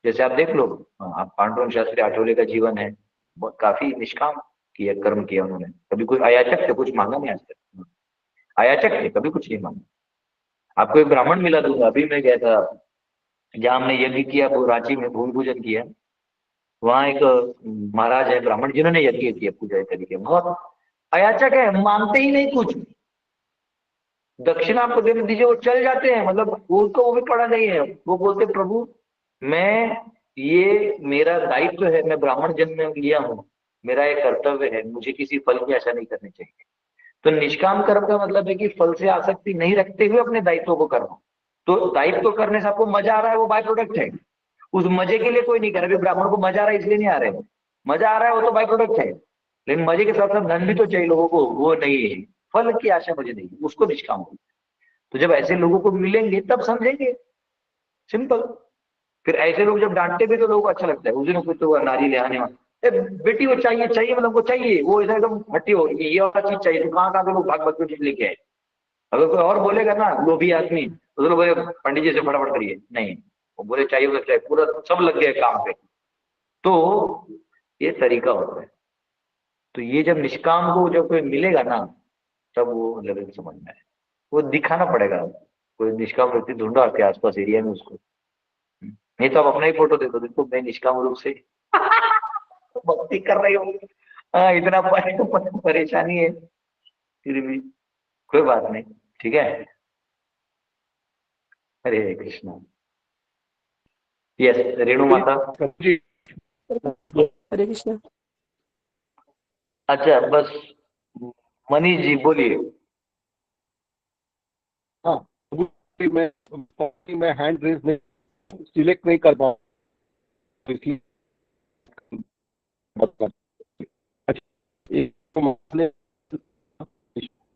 जैसे आप देख लो, आप पांडुरंग शास्त्री आठवले का जीवन है, काफी निष्काम किया, कर्म किया उन्होंने। कभी कोई अयाचक थे, कुछ मांगा नहीं आज तक, अयाचक थे, कभी कुछ नहीं मांगा। आपको एक ब्राह्मण मिला दूंगा, अभी मैं गया था जहाँ हमने यज्ञ किया, वो रांची में भूमि पूजन किया, वहाँ एक महाराज है ब्राह्मण जिन्होंने यज्ञ किया पूजा तरीके, बहुत अयाचक है, मांगते ही नहीं कुछ, दक्षिणा आपको देने दीजिए वो चल जाते हैं, मतलब उनको वो भी पड़ा नहीं है। वो बोलते प्रभु मैं, ये मेरा दायित्व है, मैं ब्राह्मण जन्म में लिया हूँ, मेरा एक कर्तव्य है, मुझे किसी फल की आशा नहीं करनी चाहिए। तो निष्काम कर्म का मतलब है कि फल से आसक्ति नहीं रखते हुए अपने दायित्व को करना। तो दायित्व करने से आपको मजा आ रहा है, वो बाय प्रोडक्ट है, उस मजे के लिए कोई नहीं कर रहा। ब्राह्मण को मजा आ रहा है इसलिए नहीं आ रहे, मजा आ रहा है वो तो बाय प्रोडक्ट है, लेकिन मजे के साथ साथ धन भी तो चाहिए लोगों को, वो नहीं है, फल की आशा मुझे नहीं, उसको निष्काम हो। तो जब ऐसे लोगों को मिलेंगे तब समझेंगे, सिंपल। फिर ऐसे लोग जब डांटते भी तो लोगों को अच्छा लगता है। उस दिन कोई तो नारी ले आने वाला, बेटी वो चाहिए चाहिए, मतलब वो चाहिए, वो इधर एकदम हट्टी हो गई, ये वाला चीज चाहिए, तो कहाँ के लोग भाग भाग के चीज लेके आए। अगर कोई और बोलेगा ना लोभी आदमी, तो लोग बोले पंडित जी से फटाफट करिए, नहीं, वो बोले चाहिए वो चाहिए, पूरा सब लग गया काम पे। तो ये तरीका होता है। तो ये जब निष्काम को जब कोई मिलेगा ना, तब वो लेवल समझ में आए, वो दिखाना पड़ेगा। कोई निष्काम व्यक्ति ढूंढो आपके आसपास एरिया में उसको, नहीं तो आप अपना ही फोटो दे दो, देखो मैं निष्काम रूप से भक्ति कर रही हूँ, हाँ, इतना परेशानी है फिर भी कोई बात नहीं, ठीक है। हरे कृष्णा। यस, रेणु माता। जी। हरे कृष्णा। अच्छा, बस मनीष जी बोलिए। हाँ, मैं हैंड रेज नहीं सिलेक्ट नहीं कर पाऊँ, तो इसलिए बात कर। अच्छा, एक तो आपने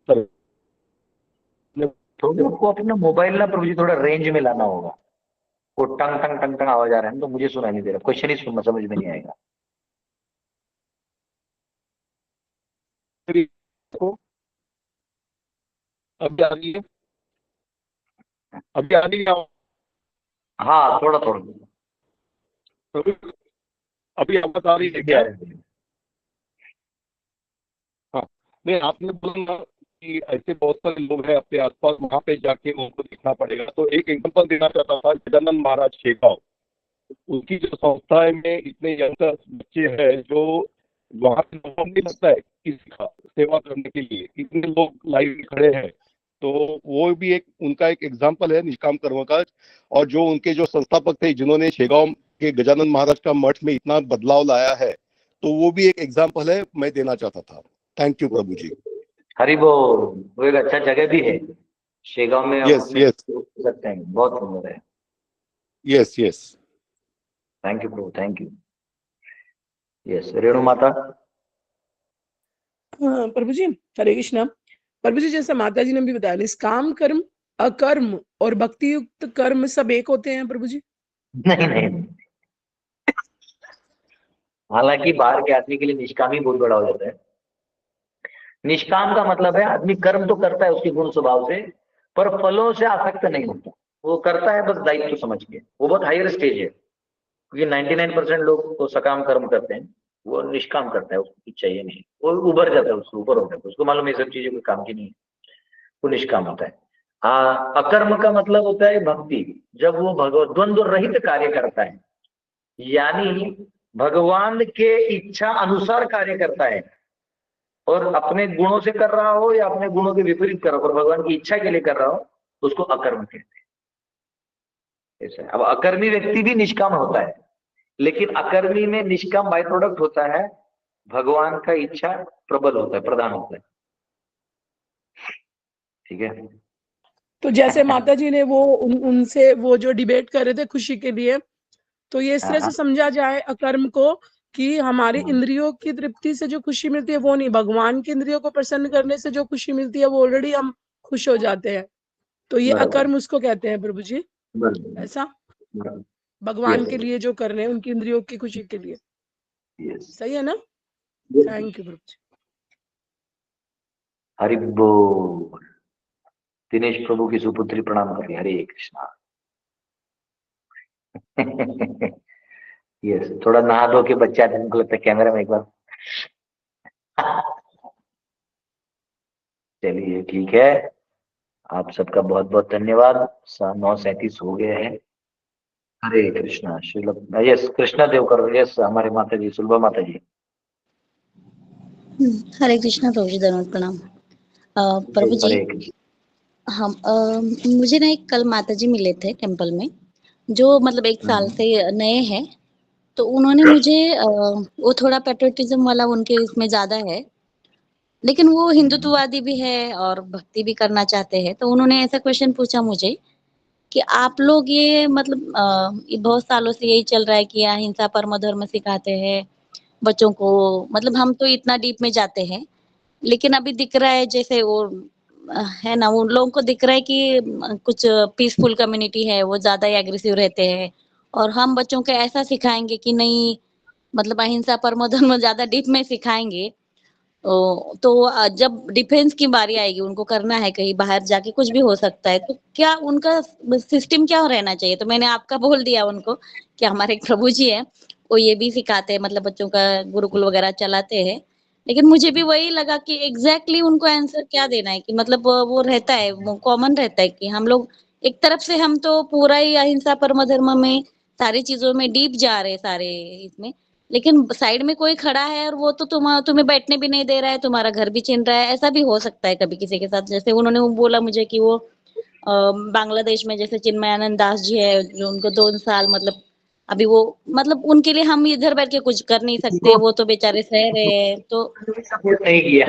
सर, थोड़ा आपको अपना मोबाइल ना प्रभु जी थोड़ा रेंज में लाना होगा। वो टंग टंग टंग टंग आवाज आ रहा है ना, तो मुझे सुनाई नहीं दे रहा, क्वेश्चन ही सुनना समझ में नहीं आएगा। को अभी आ रही है, अभी आ रही है, हाँ, थोड़ा थोड़ा अभी आवाज आ रही है क्या क्या? है? हाँ, नहीं आपने बोला ना कि ऐसे बहुत सारे लोग हैं अपने आसपास, वहां पे जाके उनको देखना पड़ेगा। तो एक एग्जांपल देना चाहता था, गजानन महाराज शेगांव, उनकी जो संस्थाएं में इतने यंग बच्चे हैं जो वहां पे लोगों को नहीं लगता है किसी का सेवा करने के लिए, इतने लोग लाइन में खड़े हैं। तो वो भी एक उनका एक एग्जाम्पल है निष्काम कर्म का। और जो उनके जो संस्थापक थे जिन्होंने शेगांव के गजानन महाराज का मठ में इतना बदलाव लाया है, तो वो भी एक एग्जाम्पल है, मैं देना चाहता था। थैंक यू प्रभु जी। हरि बोल। वो एक अच्छा जगह भी है शेगांव में, हम यस अपने यस सकते हैं, बहुत सुंदर है। Yes yes. Thank you Prabhu, thank you. Yes, Renu माता। हाँ प्रभु जी, हरे कृष्णा। प्रभु जी, जैसे माता जी ने भी बताया, निष्काम कर्म, अकर्म और भक्ति युक्त कर्म सब एक होते हैं प्रभु जी? नहीं नहीं नहीं। हालांकि बाहर के आदमी के लिए निष्काम ही बहुत बड़ा हो जाता है। निष्काम का मतलब है आदमी कर्म तो करता है उसके गुण स्वभाव से, पर फलों से आसक्त नहीं होता। वो करता है बस दायित्व समझ के, वो बहुत हायर स्टेज है। क्योंकि 99% लोग तो सकाम कर्म करते हैं, वो निष्काम करता है, उसको कुछ चाहिए नहीं, वो उभर जाता है, उसको ऊपर होता है, उसको मालूम है ये सब चीजें कोई काम की नहीं है, वो निष्काम होता है। हाँ, अकर्म का मतलब होता है भक्ति, जब वो भगवत द्वंद्व रहित कार्य करता है, यानी भगवान के इच्छा अनुसार कार्य करता है, और अपने गुणों से कर रहा हो या अपने गुणों के विपरीत कर रहा हो, और भगवान की इच्छा के लिए कर रहा हो, उसको अकर्म कहते हैं। ऐसा है। अब अकर्मी व्यक्ति भी निष्काम होता है, लेकिन अकर्मी में निष्काम बाय प्रोडक्ट होता है, भगवान का इच्छा प्रबल होता है, प्रधान होता है। ठीक है। तो जैसे माता जी ने वो उनसे वो जो डिबेट कर रहे थे खुशी के लिए, तो ये इस तरह से समझा जाए अकर्म को कि हमारी इंद्रियों की तृप्ति से जो खुशी मिलती है वो नहीं, भगवान की इंद्रियों को प्रसन्न करने से जो खुशी मिलती है वो ऑलरेडी हम खुश हो जाते हैं। तो ये बराबर अकर्म उसको कहते हैं प्रभु जी, बराबर ऐसा बराबर। भगवान यस के लिए जो कर रहे हैं उनकी इंद्रियों की खुशी के लिए, यस। सही है ना? थैंक यू प्रभु जी। हरि बोल। दिनेश प्रभु की सुपुत्री प्रणाम करिए। हरे कृष्णा। यस, थोड़ा नहा धो के बच्चा हमको लगता है कैमरा में एक बार। चलिए ठीक है, आप सबका बहुत बहुत धन्यवाद। 9:37 हो गए हैं। हरे कृष्णा। श्रील यस, कृष्णा देव करो। यस, हमारे माता जी, सुलभा माता जी। हरे कृष्णा प्रभु जी, धन्यवाद प्रणाम। प्रभु जी, हरे कृष्ण। हम मुझे ना एक कल माता जी मिले थे टेम्पल में, जो मतलब 1 साल से नए हैं। तो उन्होंने मुझे वो थोड़ा पैट्रियोटिज्म वाला उनके इसमें ज्यादा है, लेकिन वो हिंदुत्ववादी भी है और भक्ति भी करना चाहते हैं। तो उन्होंने ऐसा क्वेश्चन पूछा मुझे कि आप लोग ये मतलब ये बहुत सालों से यही चल रहा है कि अहिंसा परमो धर्म सिखाते हैं बच्चों को, मतलब हम तो इतना डीप में जाते हैं, लेकिन अभी दिख रहा है जैसे वो है ना, उन लोगों को दिख रहा है कि कुछ पीसफुल कम्युनिटी है, वो ज्यादा ही एग्रेसिव रहते हैं। और हम बच्चों को ऐसा सिखाएंगे कि नहीं, मतलब अहिंसा परमो धर्म ज्यादा डीप में सिखाएंगे। तो जब डिफेंस की बारी आएगी, उनको करना है कहीं बाहर जाके, कुछ भी हो सकता है, तो क्या उनका सिस्टम क्या रहना चाहिए? तो मैंने आपका बोल दिया उनको कि हमारे एक प्रभु जी है, वो ये भी सिखाते हैं, मतलब बच्चों का गुरुकुल वगैरह चलाते हैं। लेकिन मुझे भी वही लगा कि एग्जैक्टली उनको आंसर क्या देना है, कि मतलब वो रहता है, वो कॉमन रहता है कि हम लोग एक तरफ से हम तो पूरा ही अहिंसा परमो धर्म में सारी चीजों में डीप जा रहे हैं सारे इसमें, लेकिन साइड में कोई खड़ा है और वो तो तुम्हें बैठने भी नहीं दे रहा है, तुम्हारा घर भी छीन रहा है, ऐसा भी हो सकता है कभी किसी के साथ। जैसे उन्होंने बोला मुझे कि वो बांग्लादेश में जैसे चिन्मयानंद दास जी है, जो उनको 2 साल मतलब अभी वो मतलब उनके लिए हम इधर बैठ के कुछ कर नहीं सकते, वो तो बेचारे सह रहे हैं। तो सपोर्ट नहीं किया।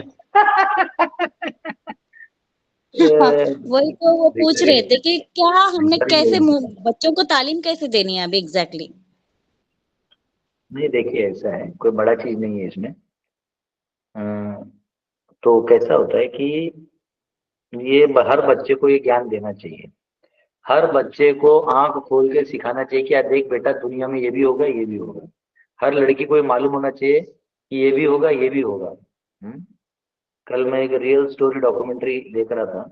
वही तो वो पूछ रहे थे कि क्या हमने कैसे बच्चों को तालीम कैसे देनी है अभी एग्जैक्टली। नहीं देखिए, ऐसा है, कोई बड़ा चीज नहीं है इसमें। तो कैसा होता है कि ये हर बच्चे को ये ज्ञान देना चाहिए। हर बच्चे को आंख खोल के सिखाना चाहिए कि यार देख बेटा, दुनिया में ये भी होगा, ये भी होगा। हर लड़की को ये मालूम होना चाहिए कि ये भी होगा, ये भी होगा। कल मैं एक रियल स्टोरी डॉक्यूमेंट्री देख रहा था,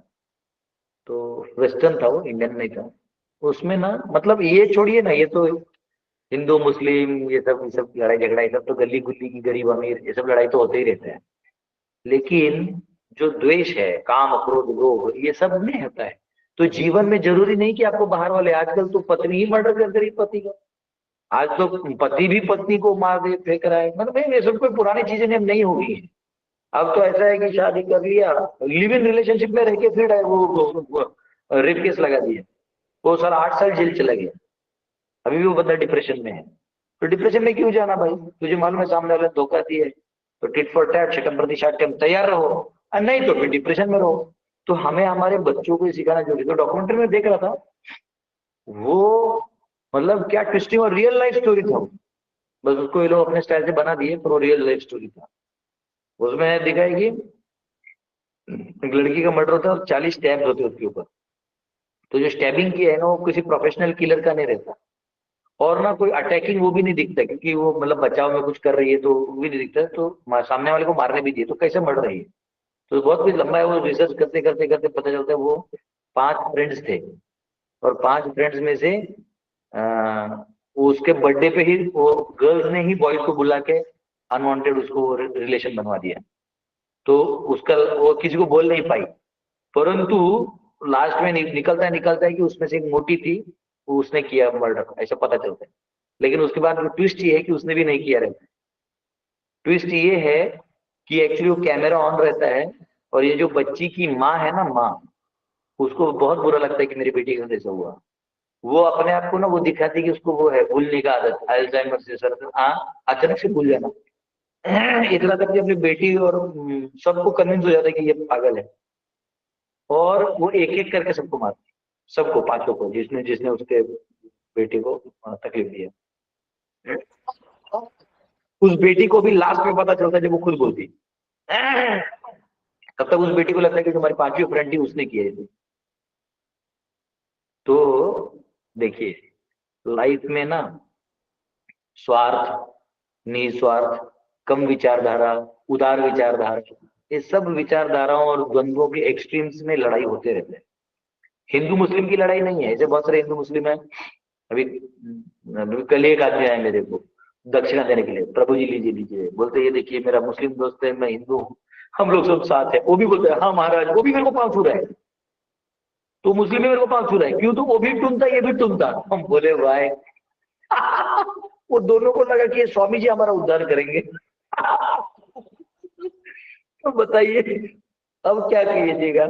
तो वेस्टर्न था, वो इंडियन नहीं था। उसमें ना मतलब ये छोड़िए ना, ये तो हिंदू मुस्लिम ये सब लड़ाई झगड़ा, ये सब तो गली गुल्ली की, गरीब अमीर, ये सब लड़ाई तो होते ही रहते हैं। लेकिन जो द्वेष है, काम क्रोध लोभ, ये सब नहीं होता है। तो जीवन में जरूरी नहीं कि आपको बाहर वाले, आजकल तो पत्नी ही मर्डर कर रही पति का। आज तो पति भी पत्नी को मार दे, फेंक रहा है। मतलब ये सब कोई पुरानी चीजें नहीं होगी। अब तो ऐसा है कि शादी कर लिया, लिव इन रिलेशनशिप में रह के फिर वो रेप केस लगा दिया, वो सारा 8 साल जेल चला गया, अभी भी वो बंदा डिप्रेशन में है। तो डिप्रेशन में क्यों जाना भाई? तुझे मालूम है सामने वाले ने धोखा दिया है, तो टिट फॉर टैट, शटम प्रतिशाट्यम, तैयार रहो, और नहीं तो फिर डिप्रेशन में रहो। तो हमें हमारे बच्चों को सिखाना जरूरी। तो डॉक्यूमेंट्री में देख रहा था, वो मतलब क्या ट्विस्टिंग और रियल लाइफ स्टोरी था। बस उसको ये लोग अपने स्टाइल से बना दिए, पर वो रियल लाइफ स्टोरी था। उसमें दिखाई कि एक लड़की का मर्डर होता है और 40 स्टैब्स होते हैं उसके ऊपर। तो जो स्टैबिंग किया है ना, वो किसी प्रोफेशनल किलर का नहीं रहता, और ना कोई अटैकिंग वो भी नहीं दिखता, क्योंकि वो मतलब बचाव में कुछ कर रही है तो वो भी नहीं दिखता। तो सामने वाले को मारने भी दिए, तो कैसे मर रही है? तो बहुत कुछ लंबा है, वो रिसर्च करते करते करते पता चलता है वो 5 फ्रेंड्स थे, और 5 फ्रेंड्स में से वो उसके बर्थडे पे ही वो गर्ल्स ने ही बॉयज को बुला के अनवांटेड उसको रिलेशन बनवा दिया। तो उसका वो किसी को बोल नहीं पाई, परंतु लास्ट में निकलता है कि उसमें से एक मोटी थी, वो उसने किया मर्डर, ऐसा पता चलता है। लेकिन उसके बाद ट्विस्ट ये है कि उसने भी नहीं किया रहता है। ट्विस्ट ये है कि एक्चुअली वो कैमरा ऑन रहता है, और ये जो बच्ची की माँ है ना, माँ, उसको बहुत बुरा लगता है कि मेरी बेटी के साथ ऐसा हुआ। वो अपने आप को ना वो दिखाती है कि उसको वो है भूलने का आदत, अल्जाइमर से सर, अचानक से भूल जाना। इतना तक कि अपनी बेटी और सबको कन्विंस हो जाता है कि ये पागल है, और वो एक एक करके सबको मारती है, सबको, 5 को, जिसने जिसने उसके बेटे को तकलीफ दी है। उस बेटी को भी लास्ट में पता चलता है जब वो खुद बोलती है। तब तक उस बेटी को लगता है कि तुम्हारी 5वीं फ्रेंड थी, उसने किया है। तो देखिए, लाइफ में ना स्वार्थ, निस्वार्थ, कम विचारधारा, उदार विचारधारा, ये सब विचारधाराओं और द्वंद्वों के एक्सट्रीम्स में लड़ाई होते रहते हैं। हिंदू मुस्लिम की लड़ाई नहीं है, ऐसे बहुत सारे हिंदू मुस्लिम है। अभी कल एक आदमी आए मेरे को दक्षिणा देने के लिए, प्रभु जी लीजिए लीजिए, बोलते ये देखिए मेरा मुस्लिम दोस्त है, मैं हिंदू हूँ, हम लोग सब साथ है। वो भी बोलते हैं हाँ महाराज, वो भी मेरे को पाँव छू रहा है, तो मुस्लिम भी मेरे को पाँव छू रहा है, क्यों? तो वो भी टूनता ये भी टूनता। हम बोले भाई वो दोनों को लगा कि ये स्वामी जी हमारा उद्धार करेंगे। तो बताइए अब क्या कीजिएगा?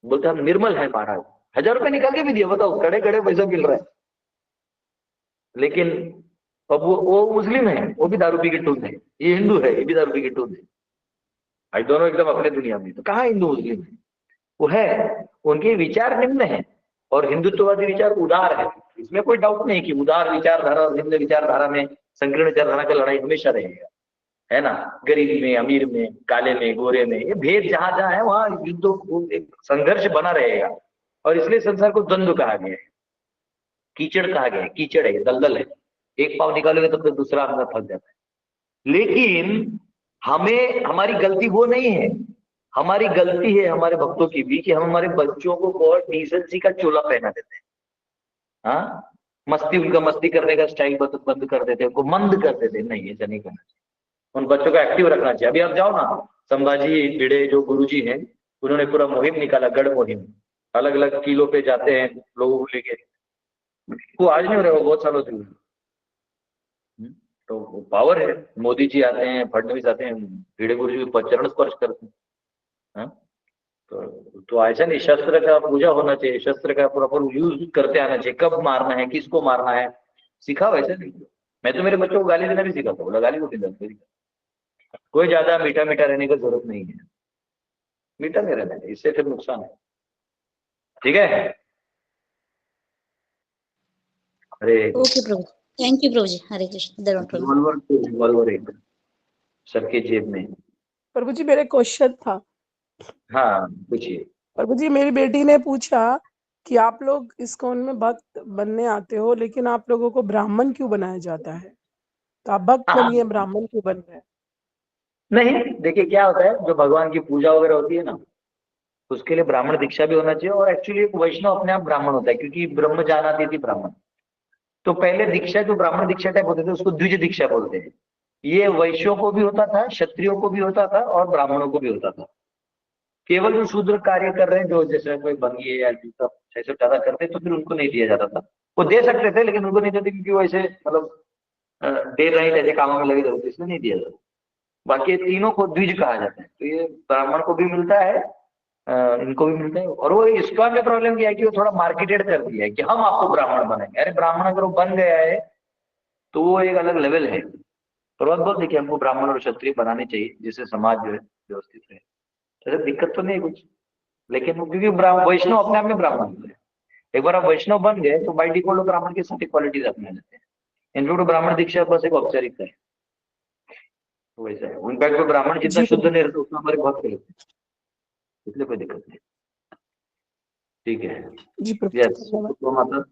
बोलते हम निर्मल है महाराज, 1000 रुपए निकाल के भी दिया, बताओ, खड़े खड़े पैसा मिल रहा है। लेकिन अब वो मुस्लिम है, वो भी दारू पी के टून है, ये हिंदू है, ये भी दारू पी के टून है। आज दोनों एकदम अपने दुनिया में। तो कहाँ हिंदू मुस्लिम है? वो है, उनके विचार निम्न है, और हिंदुत्ववादी विचार उदार है। इसमें कोई डाउट नहीं कि उदार विचारधारा और निम्न विचारधारा में, संकीर्ण विचारधारा का लड़ाई हमेशा रहेगा, है ना। गरीब में, अमीर में, काले में, गोरे में, ये भेद जहां जहां है वहां युद्ध, एक संघर्ष बना रहेगा। और इसलिए संसार को द्वंद्व कहा गया है, कीचड़ कहा गया है। कीचड़ है, दलदल है, एक पाव निकालोगे तो फिर दूसरा अंदर फंस जाता है। लेकिन हमें, हमारी गलती वो नहीं है, हमारी गलती है हमारे भक्तों की भी, कि हम हमारे बच्चों को बहुत डिसेंसी का चोला पहना देते हैं। हाँ, मस्ती, उनका मस्ती करने का स्टाइल बंद कर देते हैं, उनको मंद कर देते हैं। नहीं, ऐसा नहीं करना चाहिए, उन बच्चों को एक्टिव रखना चाहिए। अभी आप जाओ ना, संभाजी भिड़े जो गुरुजी हैं, उन्होंने पूरा मुहिम निकाला, गढ़ मुहिम, अलग अलग किलो पे जाते हैं लोगों को लेके। वो आज नहीं हो रहा, वो बहुत सालों से हुआ। तो पावर है। मोदी जी आते हैं, फडणवीस आते हैं, भिड़े गुरु जी चरण स्पर्श करते हैं। हाँ? तो ऐसा नहीं, शस्त्र का पूजा होना चाहिए, शस्त्र का प्रॉपर यूज करते आना चाहिए, कब मारना है, किसको मारना है सिखा। वैसे नहीं, मैं तो मेरे बच्चों को गाली देना भी सिखाता हूँ, बोला गाली को देना, कोई ज्यादा मीठा मीठा रहने की जरूरत नहीं है, मीठा नहीं रहना है, इससे फिर नुकसान है। ठीक है। अरे okay Prabhu, thank you Prabhu जी। हरे कृष्ण, दंडवत प्रणाम। रिवॉल्वर एक सबके जेब में। प्रभु जी मेरे क्वेश्चन था। हाँ पूछिए। प्रभु जी मेरी बेटी ने पूछा कि आप लोग इस्कॉन में भक्त बनने आते हो, लेकिन आप लोगों को ब्राह्मण क्यों बनाया जाता है? तो आप भक्त बनिए, ब्राह्मण क्यों बन रहे हैं? नहीं, देखिए क्या होता है, जो भगवान की पूजा वगैरह होती है ना, उसके लिए ब्राह्मण दीक्षा भी होना चाहिए। और एक्चुअली एक वैष्णव अपने आप ब्राह्मण होता है, क्योंकि ब्रह्म जानाति थी ब्राह्मण। तो पहले दीक्षा जो ब्राह्मण दीक्षा टाइप होते थे उसको द्विज दीक्षा बोलते हैं। ये वैश्यों को भी होता था, क्षत्रियों को भी होता था और ब्राह्मणों को भी होता था। केवल जो शूद्र कार्य कर रहे हैं, जो जैसे कोई बंगी या ऐसे ज्यादा करते, तो फिर उनको नहीं दिया जाता था। वो दे सकते थे लेकिन उनको नहीं देते, क्योंकि वो ऐसे मतलब डे नाइट ऐसे कामों में लगे रहते, इसलिए नहीं दिया जाता। बाकी ये तीनों को द्विज कहा जाता है। तो ये ब्राह्मण को भी मिलता है, इनको भी मिलता है। और वो इसका में प्रॉब्लम क्या है कि वो थोड़ा मार्केटेड कर दिया है कि हम आपको ब्राह्मण बनाएंगे। अरे ब्राह्मण अगर वो बन गया है तो वो एक अलग लेवल है। प्रभात बोलते कि हमको ब्राह्मण और क्षत्रिय बनाने चाहिए, जिससे समाज जो है व्यवस्थित रहे। तो दिक्कत तो नहीं कुछ, लेकिन वो क्योंकि वैष्णव अपने आप में ब्राह्मण है। एक बार आप वैष्णव बन गए तो बाई डिफॉल्ट ब्राह्मण की सारी क्वालिटीज अपने लेते हैं। इंक्लूड ब्राह्मण दीक्षा बस एक औपचारिकता है, तो वैसा है। उनका कोई ब्राह्मण जितना जी शुद्ध नहीं रहता उतना हमारे भक्त रहते हैं, इसलिए कोई दिक्कत नहीं। ठीक है। जी प्रभु जी, यस धन्यवाद। तो माता।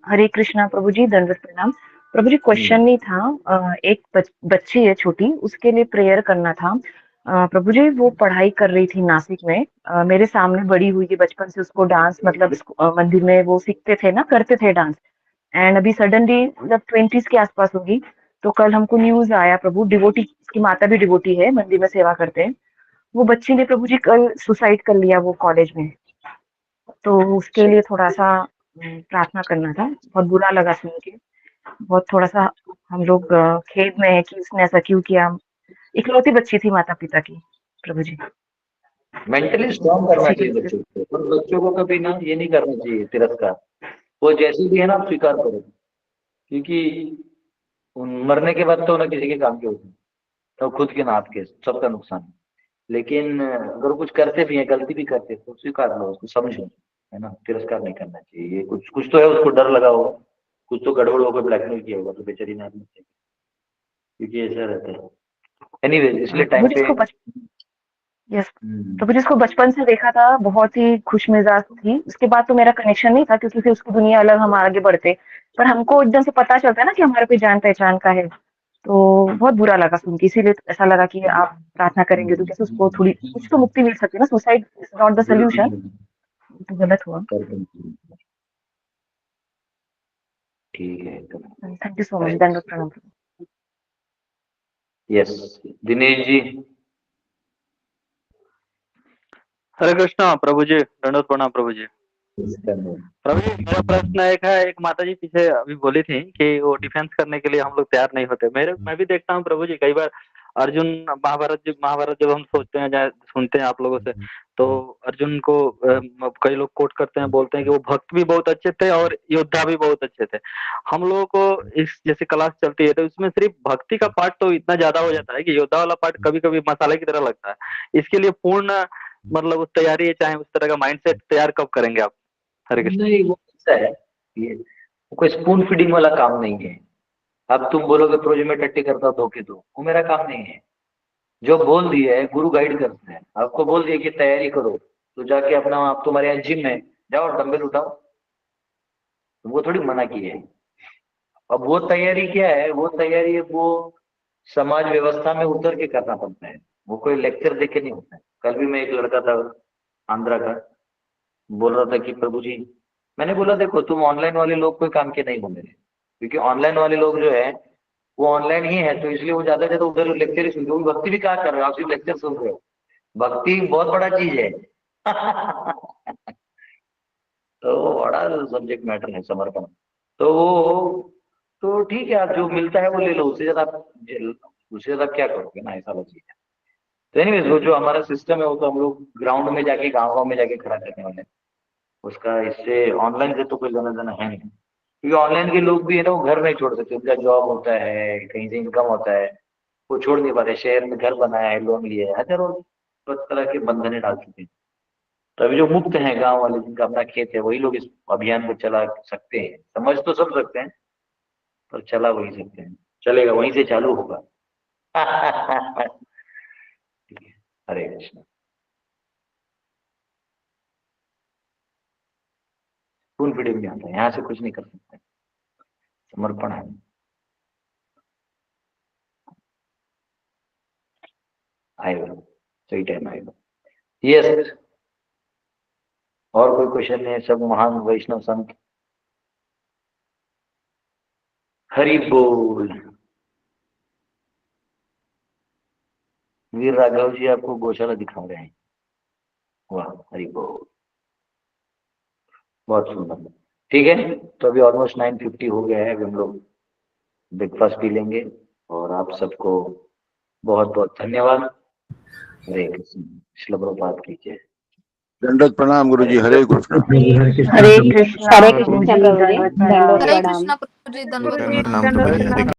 हरे कृष्णा प्रभु जी, दंडवत प्रणाम। प्रभु जी क्वेश्चन नहीं था, एक बच्ची है छोटी, उसके लिए प्रेयर करना था। प्रभु जी वो पढ़ाई कर रही थी नासिक में, मेरे सामने बड़ी हुई है, बचपन से उसको डांस मतलब मंदिर में वो सीखते थे ना, करते थे डांस। एंड अभी सडनली जब 20s के आसपास होगी, तो कल हमको न्यूज आया प्रभु, डिवोटी, उसकी माता भी डिवोटी है, मंदिर में सेवा करते हैं। वो बच्ची ने प्रभु जी कल सुसाइड कर लिया वो कॉलेज में। तो उसके लिए थोड़ा सा प्रार्थना करना था। बहुत बुरा लगा सुन के, बहुत थोड़ा सा हम लोग खेद में है कि उसने ऐसा क्यों किया। इकलौती बच्ची थी माता पिता की प्रभु जी। मेंटली स्ट्रांग करना चाहिए बच्चों को, पर बच्चों को कभी ना ये नहीं करना चाहिए तिरस्कार। वो जैसी भी है ना आप स्वीकार करो, क्योंकि मरने के बाद तो ना किसी के काम के होते हैं, तो खुद के ना आपके, सबका नुकसान है। लेकिन अगर कुछ करते भी हैं, गलती भी करते तो स्वीकार लो, उसको समझो, है ना। तिरस्कार नहीं करना चाहिए। ये कुछ कुछ तो है, उसको डर लगा होगा, कुछ तो गड़बड़ होकर ब्लैकमेल किया होगा, तो बेचारी ने आत्महत्या की, क्योंकि ऐसा रहता है। एनीवे इसलिए प्रभु टाइम जी पे इसको यस प्रभु जी इसको बचपन से देखा था, बहुत ही खुश मिजाज थी। उसके बाद तो मेरा कनेक्शन नहीं था, क्योंकि फिर उसकी दुनिया अलग, हम आगे बढ़ते। पर हमको एकदम से पता चलता है ना कि हमारा कोई जान पहचान का है, तो बहुत बुरा लगा सुन के। इसीलिए ऐसा लगा कि आप प्रार्थना करेंगे तो कैसे उसको थोड़ी कुछ तो मुक्ति मिल सकती है ना। Suicide is not the solution, तो गलत हुआ। ठीक है। थैंक यू सो मच, दंडवत प्रणाम। यस दिनेश जी। हरे कृष्णा प्रभु जी, दंडवत प्रणाम प्रभु जी। प्रभु जी मेरा प्रश्न एक है, एक माता जी पीछे अभी बोली थी कि वो डिफेंस करने के लिए हम लोग तैयार नहीं होते। मैं भी देखता हूँ प्रभु जी, कई बार अर्जुन महाभारत जब हम सोचते हैं या सुनते हैं आप लोगों से, तो अर्जुन को कई लोग कोट करते हैं, बोलते हैं कि वो भक्त भी बहुत अच्छे थे और योद्धा भी बहुत अच्छे थे। हम लोगों को इस जैसे क्लास चलती है तो इसमें सिर्फ भक्ति का पार्ट तो इतना ज्यादा हो जाता है कि योद्धा वाला पार्ट कभी कभी मसाले की तरह लगता है। इसके लिए पूर्ण मतलब उस तैयारी है, चाहे उस तरह का माइंडसेट तैयार कब करेंगे आप? हरे कृष्ण। नहीं वो ऐसा है, ये कोई स्पून फीडिंग वाला काम नहीं है। अब तुम बोलोगे प्रोजेक्ट में टट्टी करता हूं धोखे दो, वो मेरा काम नहीं है। जो बोल दिया है गुरु गाइड करते हैं, आपको बोल दिया कि तैयारी करो, तो जाके अपना, आप तुम्हारे यहाँ जिम है, जाओ डंबल उठाओ, वो थोड़ी मना की है। अब वो तैयारी क्या है, वो तैयारी है वो समाज व्यवस्था में उतर के करना पड़ता है, वो कोई लेक्चर देख के नहीं होता है। कल भी मैं एक लड़का था आंध्रा का, बोल रहा था कि प्रभु जी, मैंने बोला देखो तुम ऑनलाइन वाले लोग कोई काम के नहीं हो मेरे, क्योंकि ऑनलाइन वाले लोग जो है वो ऑनलाइन ही है, तो इसलिए वो ज्यादा से ज्यादा उधर लेक्चर ही सुनते हो। भक्ति भी कहाँ कर रहे हो आप, सिर्फ लेक्चर सुन रहे हो। भक्ति बहुत बड़ा चीज है। तो बड़ा सब्जेक्ट मैटर है समर्पण। तो ठीक है, आप जो मिलता है वो ले लो, उससे ज्यादा क्या करोगे ना, ऐसा वाला चीज है। तो एनीवेज वो जो हमारा सिस्टम है वो तो हम लोग ग्राउंड में जाके गाँव में जाके खड़ा करने वाले हैं उसका। इससे ऑनलाइन से तो कोई लेना देना है नहीं, क्योंकि ऑनलाइन के लोग भी है ना, वो घर नहीं छोड़ सकते, उनका जॉब होता है, कहीं से इनकम होता है, वो छोड़ नहीं पाते। शहर में घर बनाया है, लोन लिया है, हजारों तरह के बंधने डाल चुके हैं। तो अभी जो मुक्त हैं गांव वाले, जिनका अपना खेत है, वही लोग इस अभियान को चला सकते हैं। समझ तो सब सकते हैं, पर चला वही सकते हैं, चलेगा वहीं से चालू होगा। ठीक है, हरे कृष्ण। खून पीड़े में आता है, यहाँ से कुछ नहीं कर सकते, समर्पण है। आएगा, सही टाइम आएगा। यस, और कोई क्वेश्चन है? सब महान वैष्णव संत हरि बोल। वीर राघव जी आपको गौशाला दिखा रहे हैं, वाह, हरि बोल, बहुत सुंदर। ठीक है, तो अभी ऑलमोस्ट 9:50 हो गया है, अभी हम लोग ब्रेकफास्ट पी लेंगे। और आप सबको बहुत बहुत धन्यवाद। हरे कृष्ण, श्रील प्रभुपाद की जय। दंडवत प्रणाम गुरुजी, हरे कृष्ण। हरे कृष्ण हरे प्रभु कृष्ण जी, प्रभु जी, दंडवत दंडवत प्रणाम। हरे प्रणाम। कृष्णा प्रभु जी, दंडवत दंडवत प्रणाम प्रभु जी, हरे